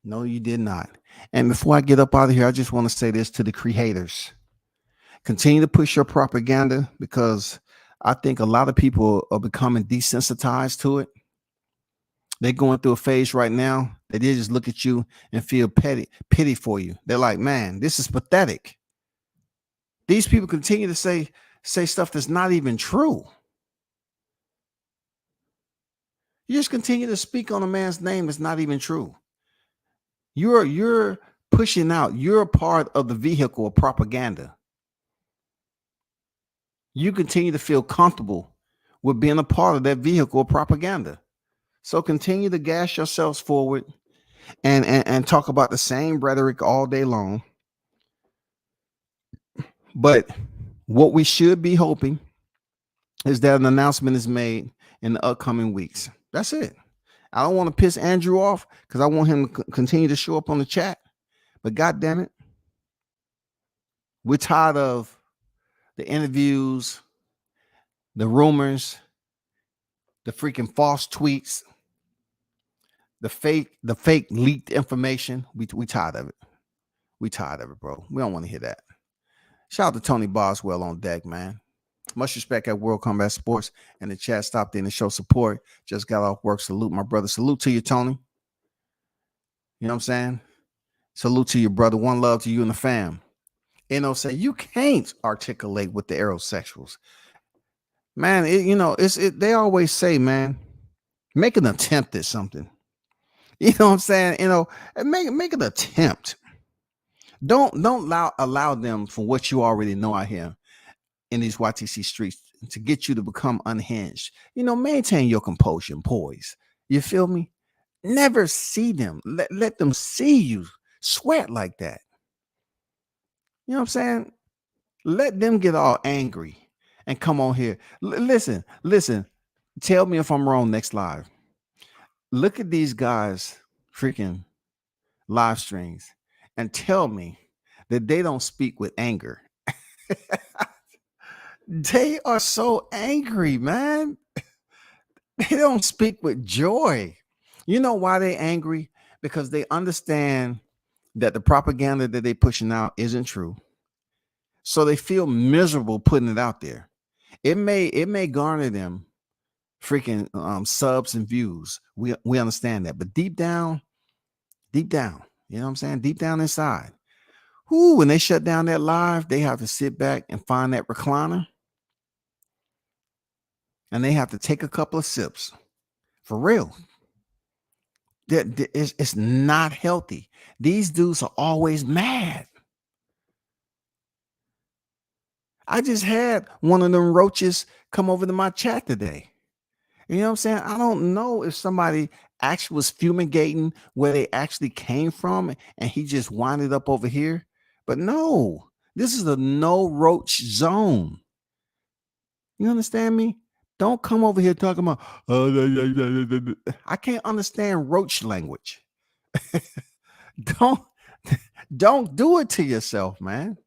No, you did not. And before I get up out of here, I just want to say this to the CRE-HATERS. Continue to push your propaganda because I think a lot of people are becoming desensitized to it. They're going through a phase right now that they just look at you and feel pity for you. They're like, man, this is pathetic. These people continue to say stuff that's not even true. You just continue to speak on a man's name that's not even true. You're pushing out. You're a part of the vehicle of propaganda. You continue to feel comfortable with being a part of that vehicle of propaganda. So continue to gas yourselves forward and talk about the same rhetoric all day long. But what we should be hoping is that an announcement is made in the upcoming weeks. That's it. I don't want to piss Andrew off because I want him to continue to show up on the chat. But God damn it, we're tired of the interviews, the rumors, the freaking false tweets, the fake leaked information. We tired of it. We tired of it, bro. We don't want to hear that. Shout out to Tony Boswell on deck, man. Much respect at World Combat Sports. And the chat stopped in to show support. Just got off work. Salute, my brother. Salute to you, Tony. You know what I'm saying? Salute to your brother. One love to you and the fam. Say you can't articulate with the aerosexuals. Man, they always say, man, make an attempt at something. You know what I'm saying? Make an attempt. Don't allow them for what you already know out here in these YTC streets to get you to become unhinged. Maintain your composure and poise. You feel me? Never see them. Let them see you sweat like that. You know what I'm saying? Let them get all angry and come on here. Listen. Tell me if I'm wrong next live. Look at these guys freaking live streams and tell me that they don't speak with anger. They are so angry, man. They don't speak with joy. You know why they're angry? Because they understand that the propaganda that they're pushing out isn't true. So they feel miserable putting it out there. It may garner them freaking subs and views. We understand that. But deep down, you know what I'm saying? Deep down inside, when they shut down that live, they have to sit back and find that recliner. And they have to take a couple of sips. For real. It's not healthy. These dudes are always mad. I just had one of them roaches come over to my chat today. You know what I'm saying? I don't know if somebody actually was fumigating where they actually came from and he just winded up over here. But no, this is a no roach zone. You understand me? Don't come over here talking about, I can't understand roach language. Don't do it to yourself, man.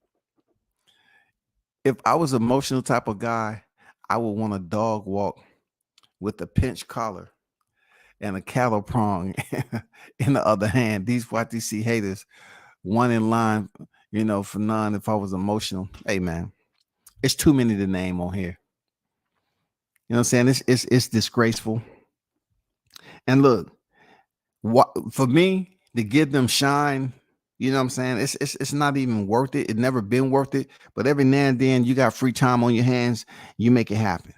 If I was an emotional type of guy, I would want a dog walk with a pinch collar and a cattle prong in the other hand. These YTC haters, one in line, for none if I was emotional. Hey, man, It's too many to name on here. You know what I'm saying? It's disgraceful. And look, what for me to give them shine, you know what I'm saying? It's not even worth it. It never been worth it. But every now and then you got free time on your hands, you make it happen.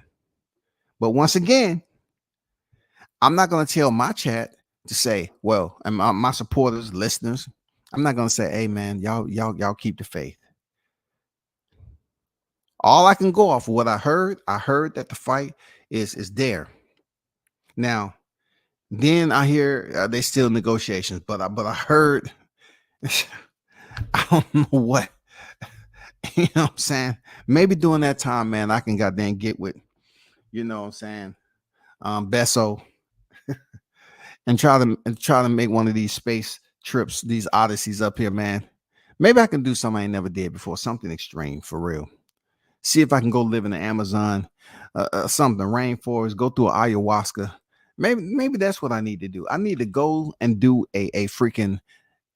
But once again, I'm not gonna tell my chat to say, well, and my supporters, listeners, I'm not gonna say, hey man, y'all keep the faith. All I can go off of what I heard that the fight is there. Now, then I hear they still negotiations, but I heard I don't know what. You know what I'm saying? Maybe during that time, man, I can goddamn get with, you know what I'm saying, Besso, and try to make one of these space trips, these odysseys up here, man. Maybe I can do something I ain't never did before, something extreme for real. See if I can go live in the Amazon, something rainforest, go through ayahuasca. Maybe that's what I need to do. I need to go and do a freaking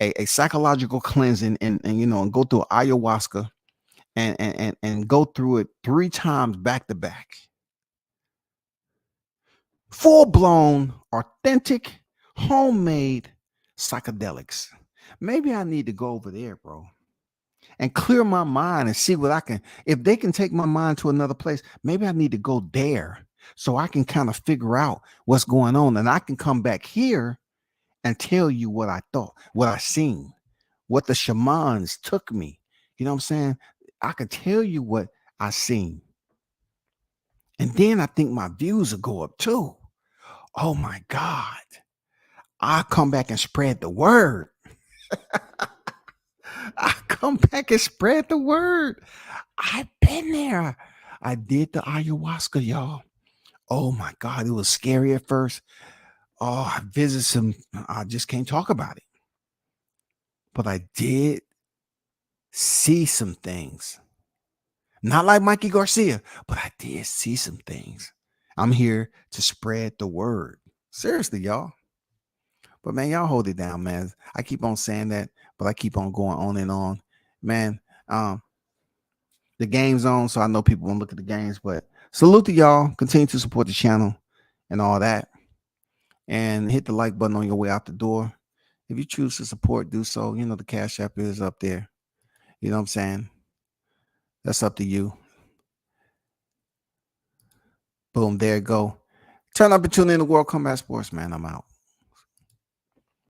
a psychological cleansing and you know and go through ayahuasca and go through it 3 times back to back. Full blown, authentic, homemade psychedelics. Maybe I need to go over there, bro, and clear my mind and see what I can. If they can take my mind to another place, maybe I need to go there so I can kind of figure out what's going on. And I can come back here and tell you what I thought, what I seen, what the shamans took me. You know what I'm saying? I could tell you what I seen. And then I think my views will go up too. Oh my God. I'll come back and spread the word. I come back and spread the word. I've been there. I did the ayahuasca, y'all. Oh my God, it was scary at first. Oh, I visited some, I just can't talk about it. But I did see some things. Not like Mikey Garcia, but I did see some things. I'm here to spread the word. Seriously, y'all. But man, y'all hold it down, man. I keep on saying that, but I keep on going on and on. Man, the game's on, so I know people won't look at the games, but salute to y'all. Continue to support the channel and all that. And hit the like button on your way out the door. If you choose to support, do so. You know, the Cash App is up there. You know what I'm saying? That's up to you. Boom, there you go. Turn up and tune in to World Combat Sports, man. I'm out.